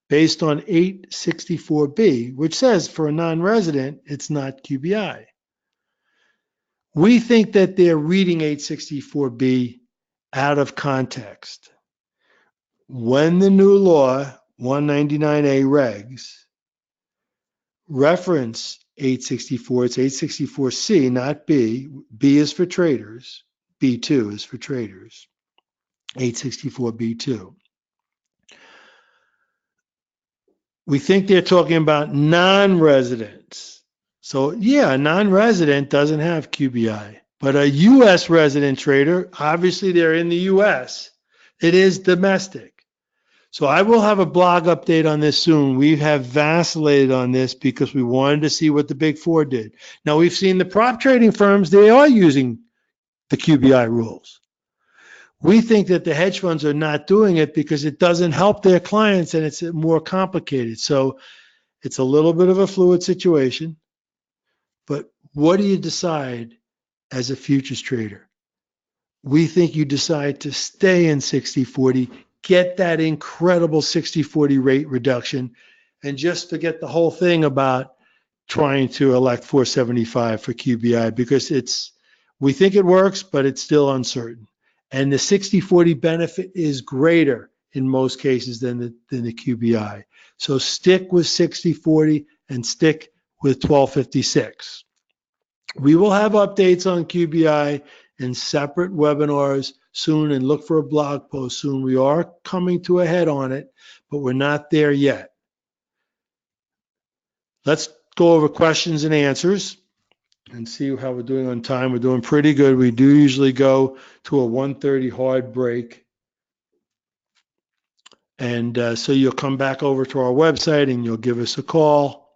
based on 864B, which says for a non-resident, it's not QBI. We think that they're reading 864B out of context. When the new law, 199A regs, reference 864, it's 864C, not B. B is for traders. B2 is for traders. 864B2. We think they're talking about non-residents. So yeah, a non-resident doesn't have QBI, but a U.S. resident trader, obviously they're in the U.S. It is domestic. So I will have a blog update on this soon. We have vacillated on this because we wanted to see what the big four did. Now we've seen the prop trading firms, they are using the QBI rules. We think that the hedge funds are not doing it because it doesn't help their clients and it's more complicated. So it's a little bit of a fluid situation. But what do you decide as a futures trader? We think you decide to stay in 60/40, get that incredible 60/40 rate reduction, and just forget the whole thing about trying to elect 475 for QBI because we think it works, but it's still uncertain. And the 60/40 benefit is greater in most cases than the QBI. So stick with 60/40 and stick with 1256. We will have updates on QBI in separate webinars soon, and look for a blog post soon. We are coming to a head on it, but we're not there yet. Let's go over questions and answers and see how we're doing on time. We're doing pretty good. We do usually go to a 1:30 hard break. And so you'll come back over to our website and you'll give us a call.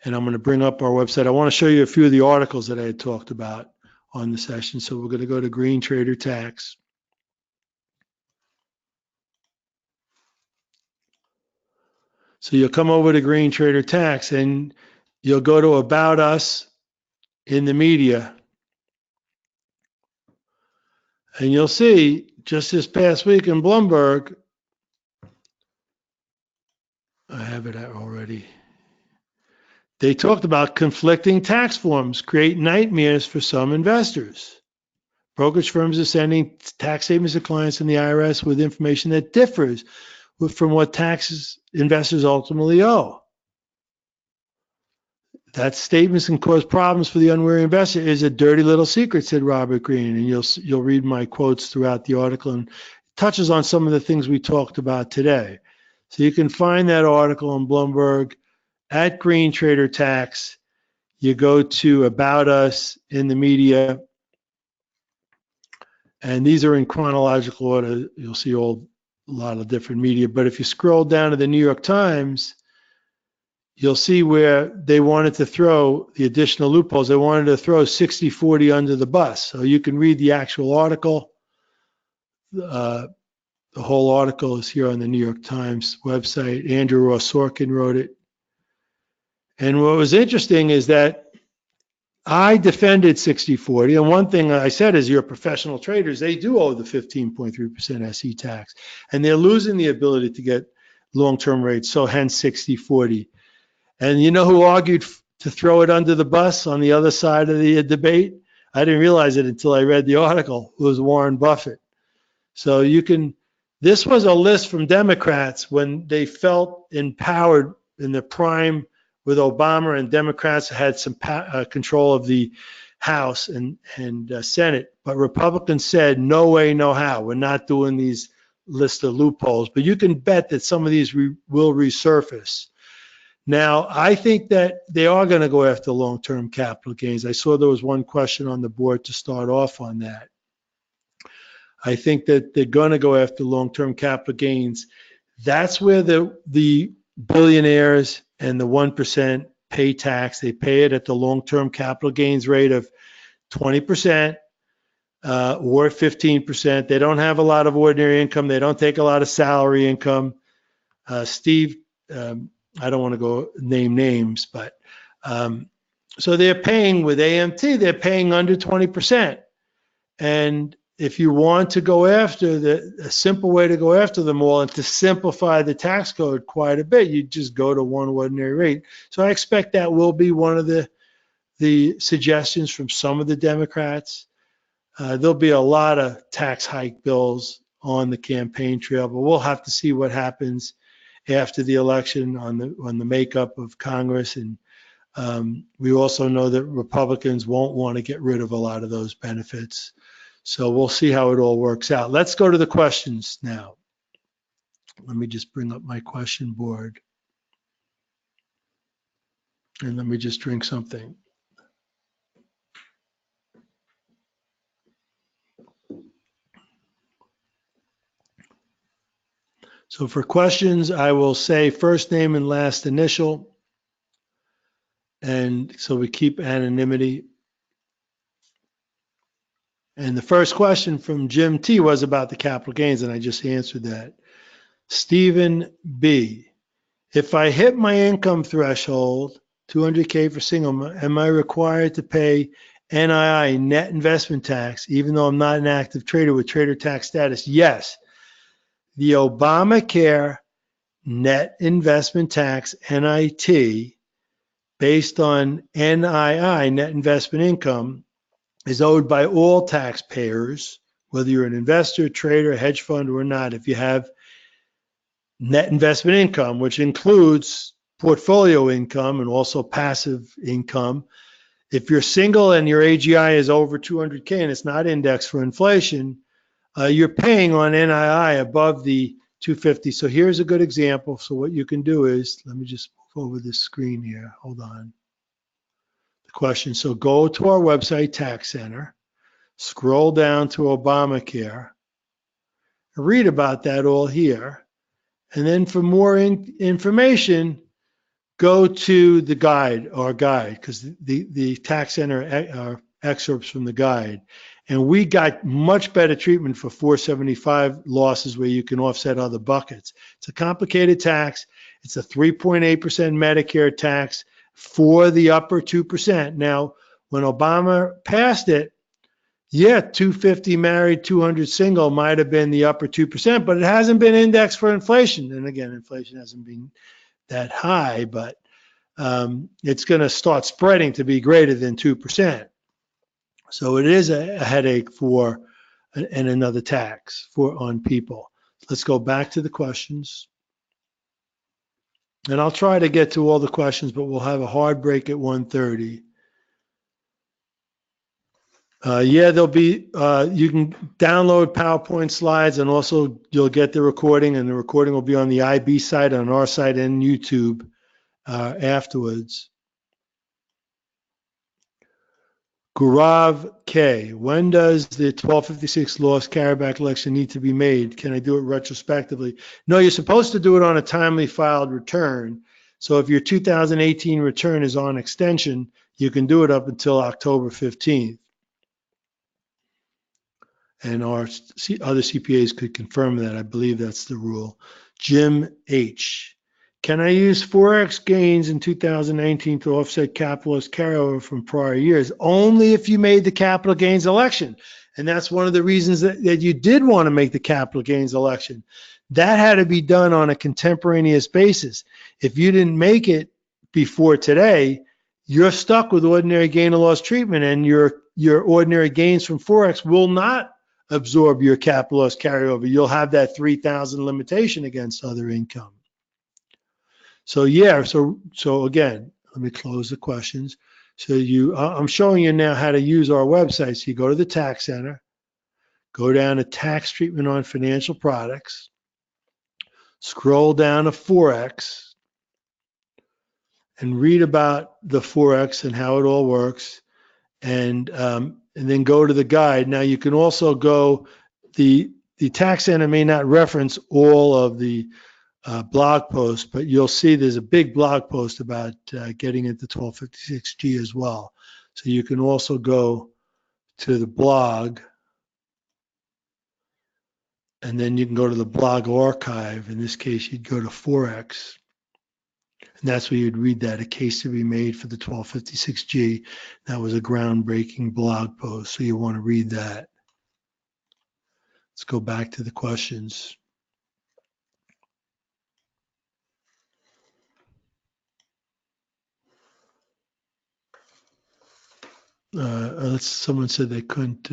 And I'm going to bring up our website. I want to show you a few of the articles that I had talked about on the session. So we're going to go to GreenTraderTax. So you'll come over to GreenTraderTax and you'll go to About Us in the media. And you'll see just this past week in Bloomberg, I have it already. They talked about conflicting tax forms create nightmares for some investors. Brokerage firms are sending tax statements to clients in the IRS with information that differs from what taxes investors ultimately owe. That statements can cause problems for the unwary investor is a dirty little secret, said Robert Greene. And you'll read my quotes throughout the article, and it touches on some of the things we talked about today. So you can find that article on Bloomberg at GreenTraderTax. You go to About Us in the media, and these are in chronological order. You'll see a lot of different media. But if you scroll down to the New York Times, you'll see where they wanted to throw the additional loopholes. They wanted to throw 60/40 under the bus. So you can read the actual article. The whole article is here on the New York Times website. Andrew Ross Sorkin wrote it. And what was interesting is that I defended 60/40. And one thing I said is your professional traders, they do owe the 15.3% SE tax. And they're losing the ability to get long-term rates. So hence 60/40. And you know who argued to throw it under the bus on the other side of the debate? I didn't realize it until I read the article. It was Warren Buffett. So this was a list from Democrats when they felt empowered in the prime with Obama, and Democrats had some control of the House and Senate. But Republicans said, no way, no how. We're not doing these list of loopholes. But you can bet that some of these will resurface. Now, I think that they are going to go after long-term capital gains. I saw there was one question on the board to start off on that. I think that they're going to go after long-term capital gains. That's where the billionaires and the 1% pay tax. They pay it at the long-term capital gains rate of 20% or 15%. They don't have a lot of ordinary income. They don't take a lot of salary income. Steve, I don't want to go name names, but so they're paying with AMT, they're paying under 20%. And if you want to go after a simple way to go after them all and to simplify the tax code quite a bit, you just go to one ordinary rate. So I expect that will be one of the suggestions from some of the Democrats. There'll be a lot of tax hike bills on the campaign trail, but we'll have to see what happens after the election on the makeup of Congress. And we also know that Republicans won't want to get rid of a lot of those benefits. So we'll see how it all works out. Let's go to the questions now. Let me just bring up my question board. And let me just drink something. So for questions, I will say first name and last initial. And so we keep anonymity. And the first question from Jim T was about the capital gains, and I just answered that. Stephen B, if I hit my income threshold, 200K for single, am I required to pay NII, net investment tax, even though I'm not an active trader with trader tax status? Yes. The Obamacare net investment tax, NIT, based on NII, net investment income, is owed by all taxpayers, whether you're an investor, trader, hedge fund, or not. If you have net investment income, which includes portfolio income and also passive income, if you're single and your AGI is over 200K and it's not indexed for inflation, you're paying on NII above the 250. So here's a good example. So what you can do is, let me just move over the screen here. Hold on. The question. So go to our website, Tax Center, scroll down to Obamacare, read about that all here. And then for more information, go to the guide, our guide, because the Tax Center are excerpts from the guide. And we got much better treatment for 475 losses where you can offset other buckets. It's a complicated tax. It's a 3.8% Medicare tax for the upper 2%. Now, when Obama passed it, yeah, 250 married, 200 single might have been the upper 2%, but it hasn't been indexed for inflation. And again, inflation hasn't been that high, but it's going to start spreading to be greater than 2%. So it is a headache for and another tax on people. Let's go back to the questions. And I'll try to get to all the questions, but we'll have a hard break at 1:30. Yeah, there'll be, you can download PowerPoint slides, and also you'll get the recording, and the recording will be on the IB site, on our site, and YouTube afterwards. Gurav K. When does the 1256 loss carryback election need to be made? Can I do it retrospectively? No, you're supposed to do it on a timely filed return. So if your 2018 return is on extension, you can do it up until October 15th. And our other CPAs could confirm that. I believe that's the rule. Jim H. Can I use Forex gains in 2019 to offset capital loss carryover from prior years? Only if you made the capital gains election. And that's one of the reasons that you did want to make the capital gains election. That had to be done on a contemporaneous basis. If you didn't make it before today, you're stuck with ordinary gain or loss treatment, and your ordinary gains from Forex will not absorb your capital loss carryover. You'll have that 3,000 limitation against other income. So yeah, so again, let me close the questions. So I'm showing you now how to use our website. So you go to the Tax Center, go down to Tax Treatment on Financial Products, scroll down to Forex, and read about the Forex and how it all works, and then go to the guide. Now you can also go, the Tax Center may not reference all of the blog posts, but you'll see there's a big blog post about getting into 1256G as well. So you can also go to the blog, and then you can go to the blog archive. In this case, you'd go to Forex, and that's where you'd read that, a case to be made for the 1256G. That was a groundbreaking blog post, so you want to read that. Let's go back to the questions. Someone said they couldn't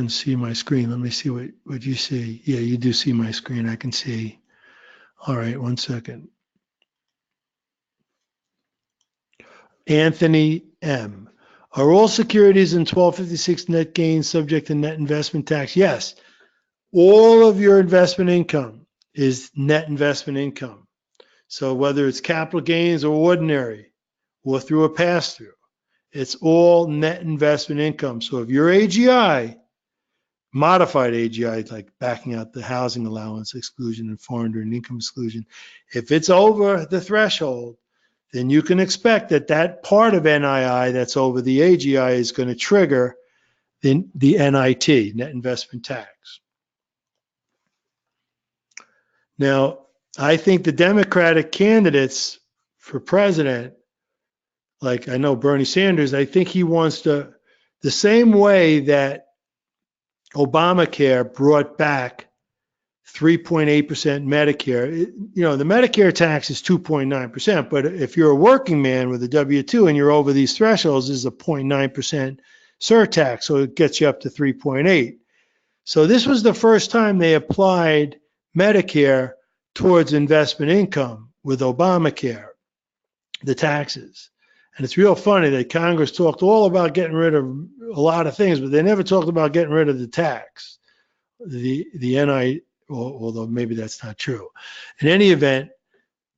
see my screen. Let me see what you see. Yeah, you do see my screen. I can see. All right, 1 second. Anthony M. Are all securities in 1256 net gains subject to net investment tax? Yes. All of your investment income is net investment income. So whether it's capital gains or ordinary or through a pass-through, it's all net investment income. So if your AGI, modified AGI, like backing out the housing allowance exclusion and foreign earned income exclusion, if it's over the threshold, then you can expect that part of NII that's over the AGI is going to trigger the NIT, net investment tax. Now, I think the Democratic candidates for president, like I know Bernie Sanders, I think he wants to, the same way that Obamacare brought back 3.8% Medicare. The Medicare tax is 2.9%, but if you're a working man with a W-2 and you're over these thresholds, this is a 0.9% surtax, so it gets you up to 3.8. So this was the first time they applied Medicare towards investment income with Obamacare, the taxes. And it's real funny that Congress talked all about getting rid of a lot of things, but they never talked about getting rid of the tax, the although maybe that's not true. In any event,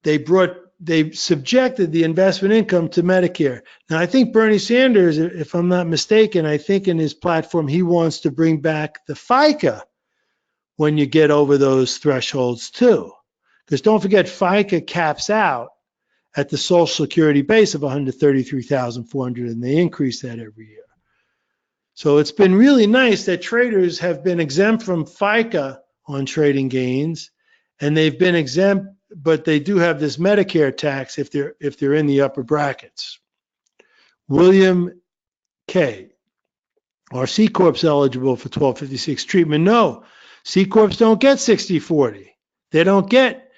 they subjected the investment income to Medicare. Now, I think Bernie Sanders, if I'm not mistaken, I think in his platform, he wants to bring back the FICA when you get over those thresholds too. Because don't forget, FICA caps out at the Social Security base of $133,400, and they increase that every year. So it's been really nice that traders have been exempt from FICA on trading gains, and they've been exempt, but they do have this Medicare tax if they're in the upper brackets. William K. Are C Corps eligible for 1256 treatment? No. C Corps don't get 60/40. They don't get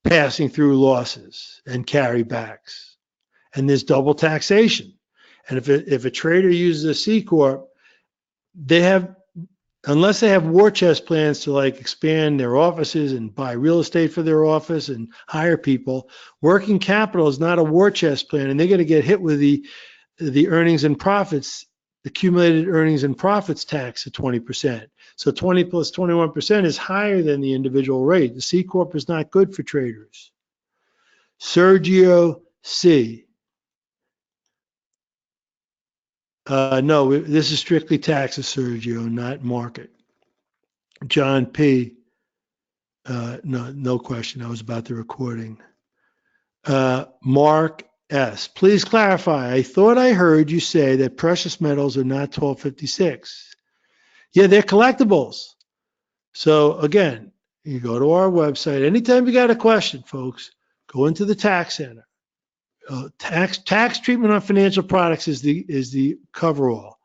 passing through losses and carrybacks. And there's double taxation. And if a trader uses a C Corp, they have, unless they have war chest plans to like expand their offices and buy real estate for their office and hire people, working capital is not a war chest plan, and they're going to get hit with the earnings and profits, accumulated earnings and profits tax at 20%. So 20 plus 21% is higher than the individual rate. The C Corp is not good for traders. Sergio C. No, this is strictly taxes, Sergio, not market. John P. No question. I was about the recording. Mark S. Please clarify. I thought I heard you say that precious metals are not 1256. Yeah, they're collectibles. So again, you go to our website. Anytime you got a question, folks, go into the tax center. Tax treatment on financial products is the coverall.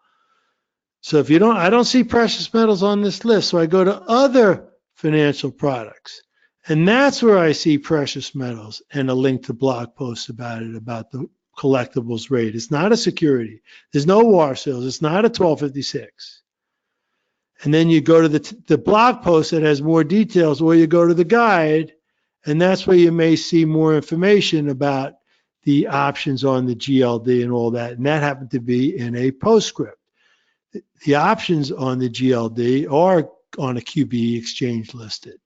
So if you don't, I don't see precious metals on this list. So I go to other financial products, and that's where I see precious metals and a link to blog posts about it, about the collectibles rate. It's not a security. There's no war sales. It's not a 1256. And then you go to the blog post that has more details, or you go to the guide, and that's where you may see more information about the options on the GLD and all that. And that happened to be in a postscript. The options on the GLD are on a QBE exchange listed,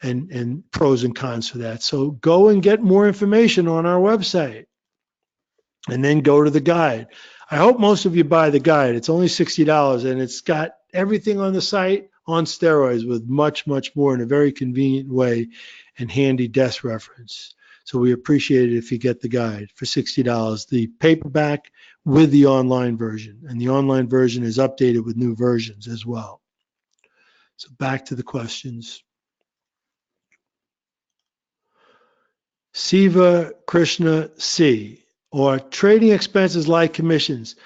and pros and cons for that. So go and get more information on our website, and then go to the guide. I hope most of you buy the guide. It's only $60, and it's got everything on the site on steroids with much, much more in a very convenient way and handy desk reference. So we appreciate it if you get the guide for $60, the paperback with the online version. And the online version is updated with new versions as well. So back to the questions. Siva Krishna C. Are trading expenses like commissions?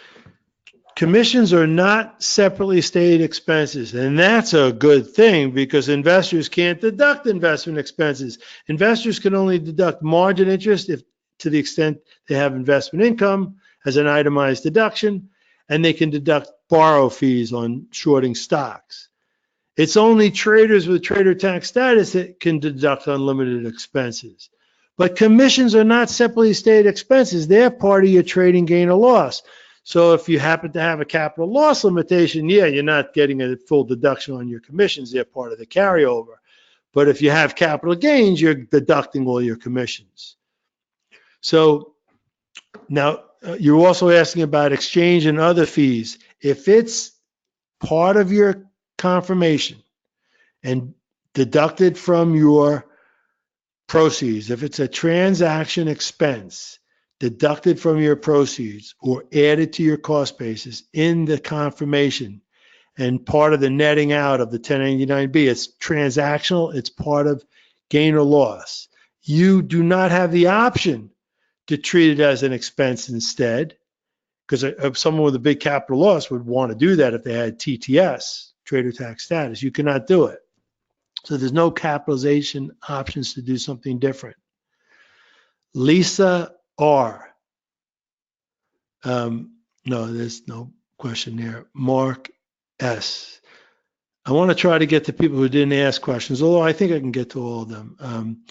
Commissions are not separately stated expenses, and that's a good thing because investors can't deduct investment expenses. Investors can only deduct margin interest to the extent they have investment income as an itemized deduction, and they can deduct borrow fees on shorting stocks. It's only traders with trader tax status that can deduct unlimited expenses. But commissions are not separately stated expenses. They're part of your trading gain or loss. So if you happen to have a capital loss limitation, yeah, you're not getting a full deduction on your commissions. They're part of the carryover. But if you have capital gains, you're deducting all your commissions. So now you're also asking about exchange and other fees. If it's part of your confirmation and deducted from your proceeds, if it's a transaction expense deducted from your proceeds or added to your cost basis in the confirmation and part of the netting out of the 1099-B, it's transactional, it's part of gain or loss. You do not have the option to treat it as an expense instead, because someone with a big capital loss would want to do that if they had TTS, trader tax status. You cannot do it. So there's no capitalization options to do something different. Lisa R. No, there's no question there. Mark S. I want to try to get to people who didn't ask questions, although I think I can get to all of them.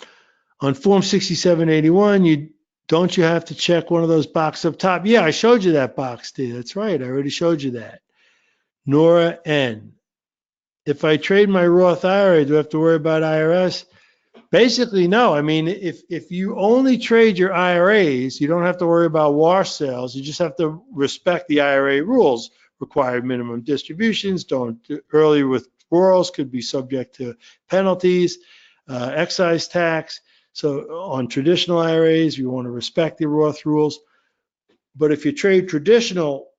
On Form 6781, don't you have to check one of those boxes up top? Yeah, I showed you that box, Steve. That's right. I already showed you that. Nora N. if I trade my Roth IRA, do I have to worry about IRS? Basically, no. I mean, if you only trade your IRAs, you don't have to worry about wash sales. You just have to respect the IRA rules. Required minimum distributions, don't early withdrawals could be subject to penalties, excise tax. So on traditional IRAs, you want to respect the Roth rules. But if you trade traditional,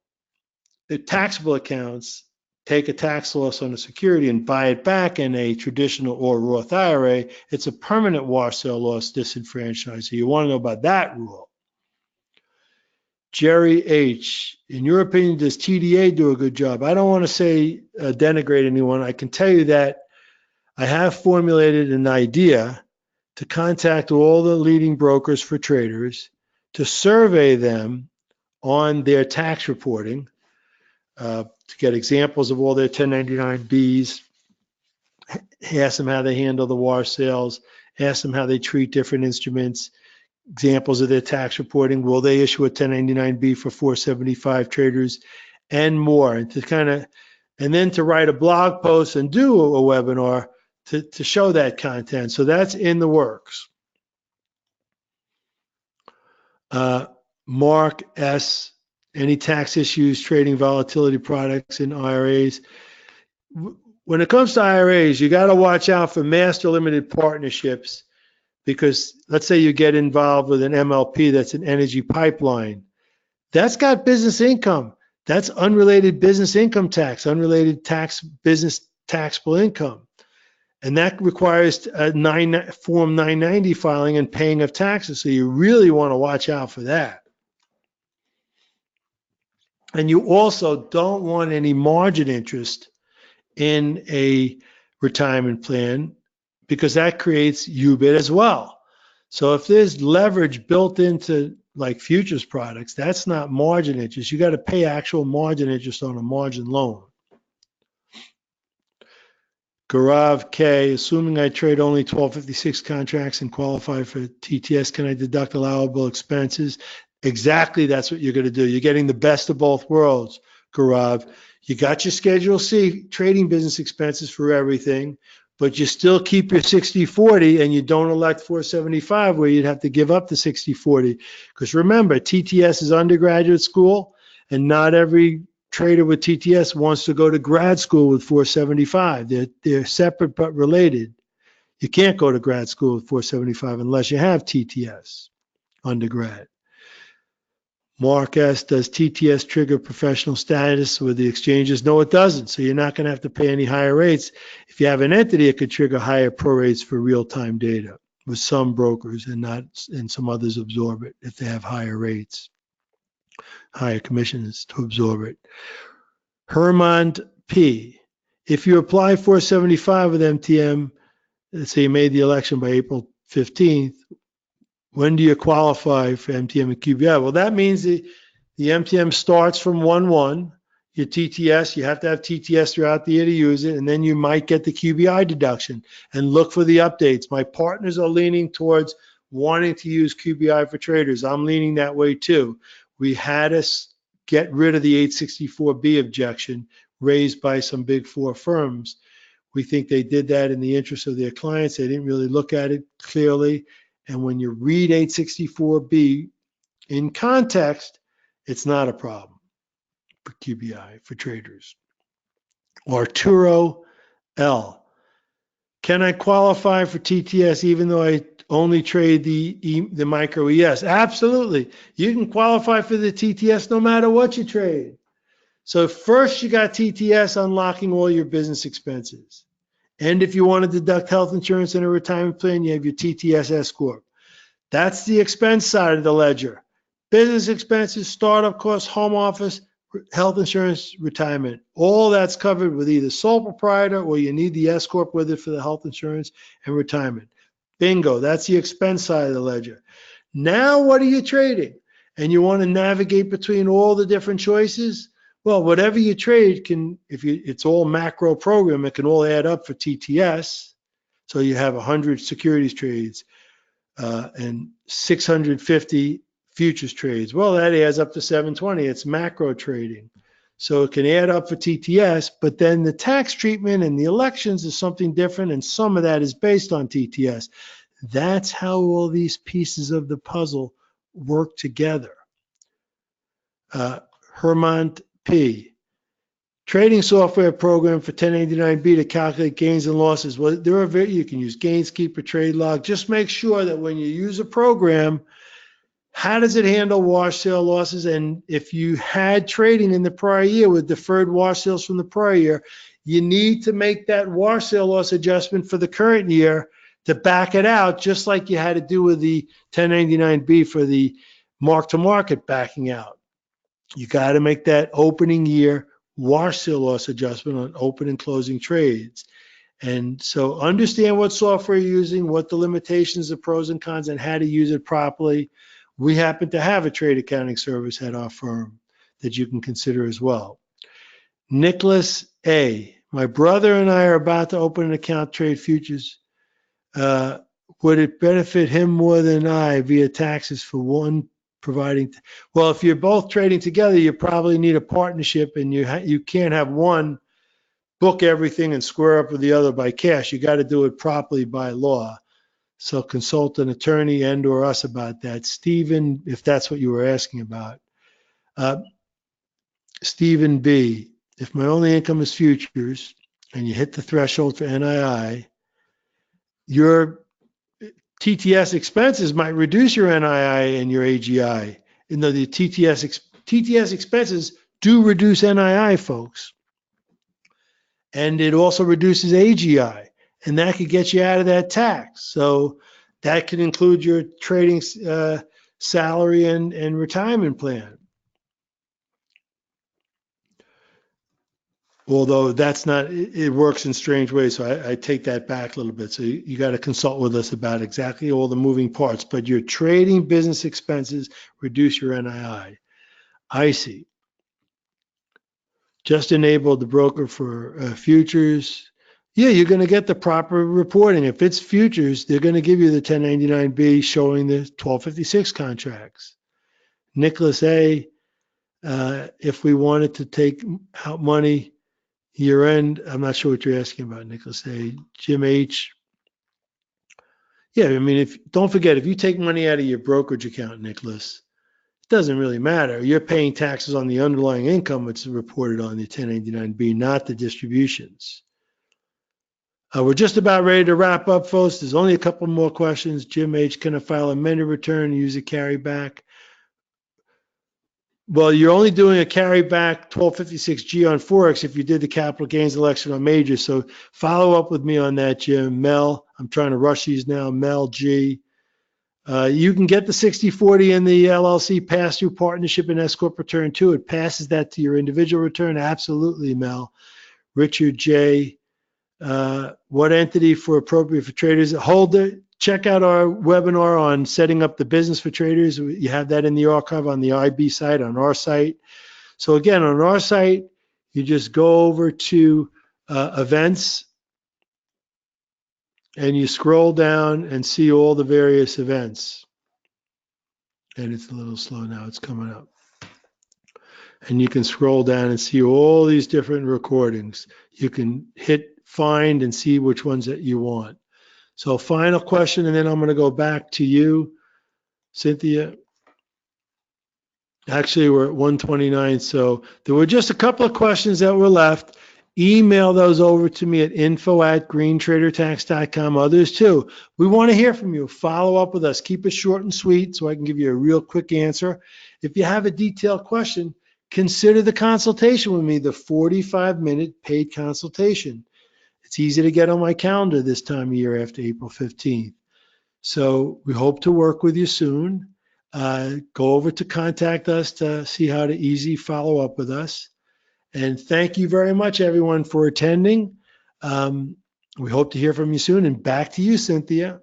the taxable accounts, take a tax loss on a security and buy it back in a traditional or Roth IRA, it's a permanent wash sale loss disenfranchised. So you want to know about that rule. Jerry H., in your opinion, does TDA do a good job? I don't want to say denigrate anyone. I can tell you that I have formulated an idea to contact all the leading brokers for traders to survey them on their tax reporting, to get examples of all their 1099-Bs, ask them how they handle the wash sales, ask them how they treat different instruments, examples of their tax reporting, will they issue a 1099-B for 475 traders, and more. And then to write a blog post and do a webinar to show that content. So that's in the works. Mark S., any tax issues trading volatility products in IRAs? When it comes to IRAs, you got to watch out for master limited partnerships, because let's say you get involved with an MLP that's an energy pipeline. That's got business income. That's unrelated business income tax, unrelated tax, business taxable income. And that requires a Form 990 filing and paying of taxes. So you really want to watch out for that. And you also don't want any margin interest in a retirement plan, because that creates UBIT as well. So if there's leverage built into like futures products, that's not margin interest. You got to pay actual margin interest on a margin loan. Gaurav K., assuming I trade only 1256 contracts and qualify for TTS, can I deduct allowable expenses? Exactly, that's what you're going to do. You're getting the best of both worlds, Gaurav. You got your Schedule C trading business expenses for everything, but you still keep your 60/40 and you don't elect 475 where you'd have to give up the 60/40. Because remember, TTS is undergraduate school, and not every trader with TTS wants to go to grad school with 475. They're separate but related. You can't go to grad school with 475 unless you have TTS undergrad. Mark S., does TTS trigger professional status with the exchanges? No, it doesn't. So you're not going to have to pay any higher rates. If you have an entity, it could trigger higher pro rates for real-time data with some brokers, and some others absorb it if they have higher rates, higher commissions to absorb it. Hermond P., if you apply 475 with MTM, let's say you made the election by April 15th, when do you qualify for MTM and QBI? Well, that means the MTM starts from 1/1. Your TTS, you have to have TTS throughout the year to use it, and then you might get the QBI deduction. And look for the updates. My partners are leaning towards wanting to use QBI for traders. I'm leaning that way too. We had us get rid of the 864B objection raised by some big four firms. We think they did that in the interest of their clients. They didn't really look at it clearly. And when you read 864B in context, it's not a problem for QBI, for traders. Arturo L., can I qualify for TTS even though I only trade the micro ES? Absolutely. You can qualify for the TTS no matter what you trade. So first you got TTS unlocking all your business expenses. And if you want to deduct health insurance in a retirement plan, you have your TTS S Corp. That's the expense side of the ledger. Business expenses, startup costs, home office, health insurance, retirement. All that's covered with either sole proprietor or you need the S Corp with it for the health insurance and retirement. Bingo, that's the expense side of the ledger. Now what are you trading? And you want to navigate between all the different choices? Well, whatever you trade can, it's all macro program, it can all add up for TTS. So you have 100 securities trades and 650 futures trades. Well, that adds up to 720. It's macro trading. So it can add up for TTS, but then the tax treatment and the elections is something different, and some of that is based on TTS. That's how all these pieces of the puzzle work together. Hermont P. Trading software program for 1099B to calculate gains and losses. Well, you can use GainsKeeper, TradeLog. Just make sure that when you use a program, how does it handle wash sale losses? And if you had trading in the prior year with deferred wash sales from the prior year, you need to make that wash sale loss adjustment for the current year to back it out, just like you had to do with the 1099B for the mark-to-market backing out. You got to make that opening year wash sale loss adjustment on open and closing trades. And so understand what software you're using, what the limitations, the pros and cons, and how to use it properly. We happen to have a trade accounting service at our firm that you can consider as well. Nicholas A. My brother and I are about to open an account, trade futures. Would it benefit him more than I via taxes for one providing? Well, if you're both trading together, you probably need a partnership, and you can't have one book everything and square up with the other by cash. You got to do it properly by law. So consult an attorney and or us about that. Stephen, if that's what you were asking about. Stephen B, if my only income is futures and you hit the threshold for NII, your TTS expenses might reduce your NII and your AGI. You know, the TTS expenses do reduce NII, folks. And it also reduces AGI, and that could get you out of that tax. So that could include your trading salary and retirement plan. Although that's not, it works in strange ways, so I take that back a little bit. So you got to consult with us about exactly all the moving parts, but your trading business expenses reduce your NII. I see. Just enabled the broker for futures. Yeah, you're going to get the proper reporting. If it's futures, they're going to give you the 1099B showing the 1256 contracts. Nicholas A, if we wanted to take out money year end, I'm not sure what you're asking about, Nicholas A. Jim H. Yeah, I mean, don't forget, if you take money out of your brokerage account, Nicholas, it doesn't really matter. You're paying taxes on the underlying income that's reported on the 1099B, not the distributions. We're just about ready to wrap up, folks. There's only a couple more questions. Jim H, can I file amended return and use a carryback? Well, you're only doing a carryback 1256G on Forex if you did the capital gains election on majors. So follow up with me on that, Jim. Mel, I'm trying to rush these now. Mel G. You can get the 60/40 in the LLC pass-through partnership and S-Corp return too. It passes that to your individual return. Absolutely, Mel. Richard J. What entity for appropriate for traders? Hold it. Check out our webinar on setting up the business for traders. You have that in the archive on the IB site, on our site. So again, on our site, you just go over to events and you scroll down and see all the various events. And it's a little slow now, it's coming up. And you can scroll down and see all these different recordings. You can hit find and see which ones that you want. So final question, and then I'm going to go back to you, Cynthia. Actually, we're at 129, so there were just a couple of questions that were left. Email those over to me at info@greentradertax.com. Others too. We want to hear from you. Follow up with us. Keep it short and sweet so I can give you a real quick answer. If you have a detailed question, consider the consultation with me, the 45-minute paid consultation. It's easy to get on my calendar this time of year after April 15th. So we hope to work with you soon. Go over to contact us to see how to easy follow up with us. And thank you very much, everyone, for attending. We hope to hear from you soon. And back to you, Cynthia.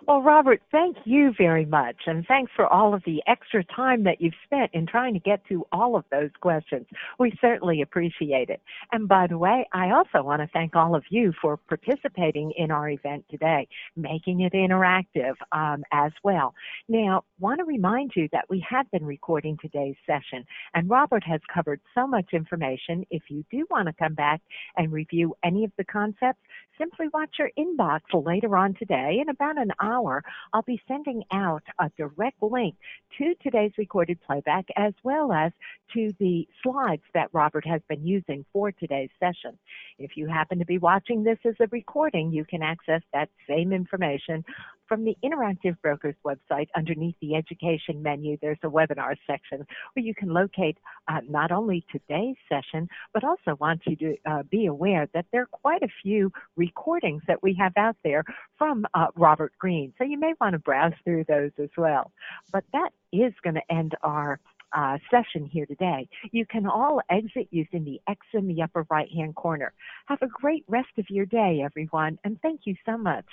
Well, Robert, thank you very much, and thanks for all of the extra time that you've spent in trying to get to all of those questions. We certainly appreciate it. And by the way, I also want to thank all of you for participating in our event today, making it interactive as well. Now, want to remind you that we have been recording today's session, and Robert has covered so much information. If you do want to come back and review any of the concepts, simply watch your inbox later on today. In about an hour, I'll be sending out a direct link to today's recorded playback as well as to the slides that Robert has been using for today's session. If you happen to be watching this as a recording, you can access that same information from the Interactive Brokers website. Underneath the education menu, there's a webinar section where you can locate not only today's session, but also want you to be aware that there are quite a few recordings that we have out there from Robert Greene. So you may want to browse through those as well. But that is going to end our session here today. You can all exit using the X in the upper right-hand corner. Have a great rest of your day, everyone, and thank you so much.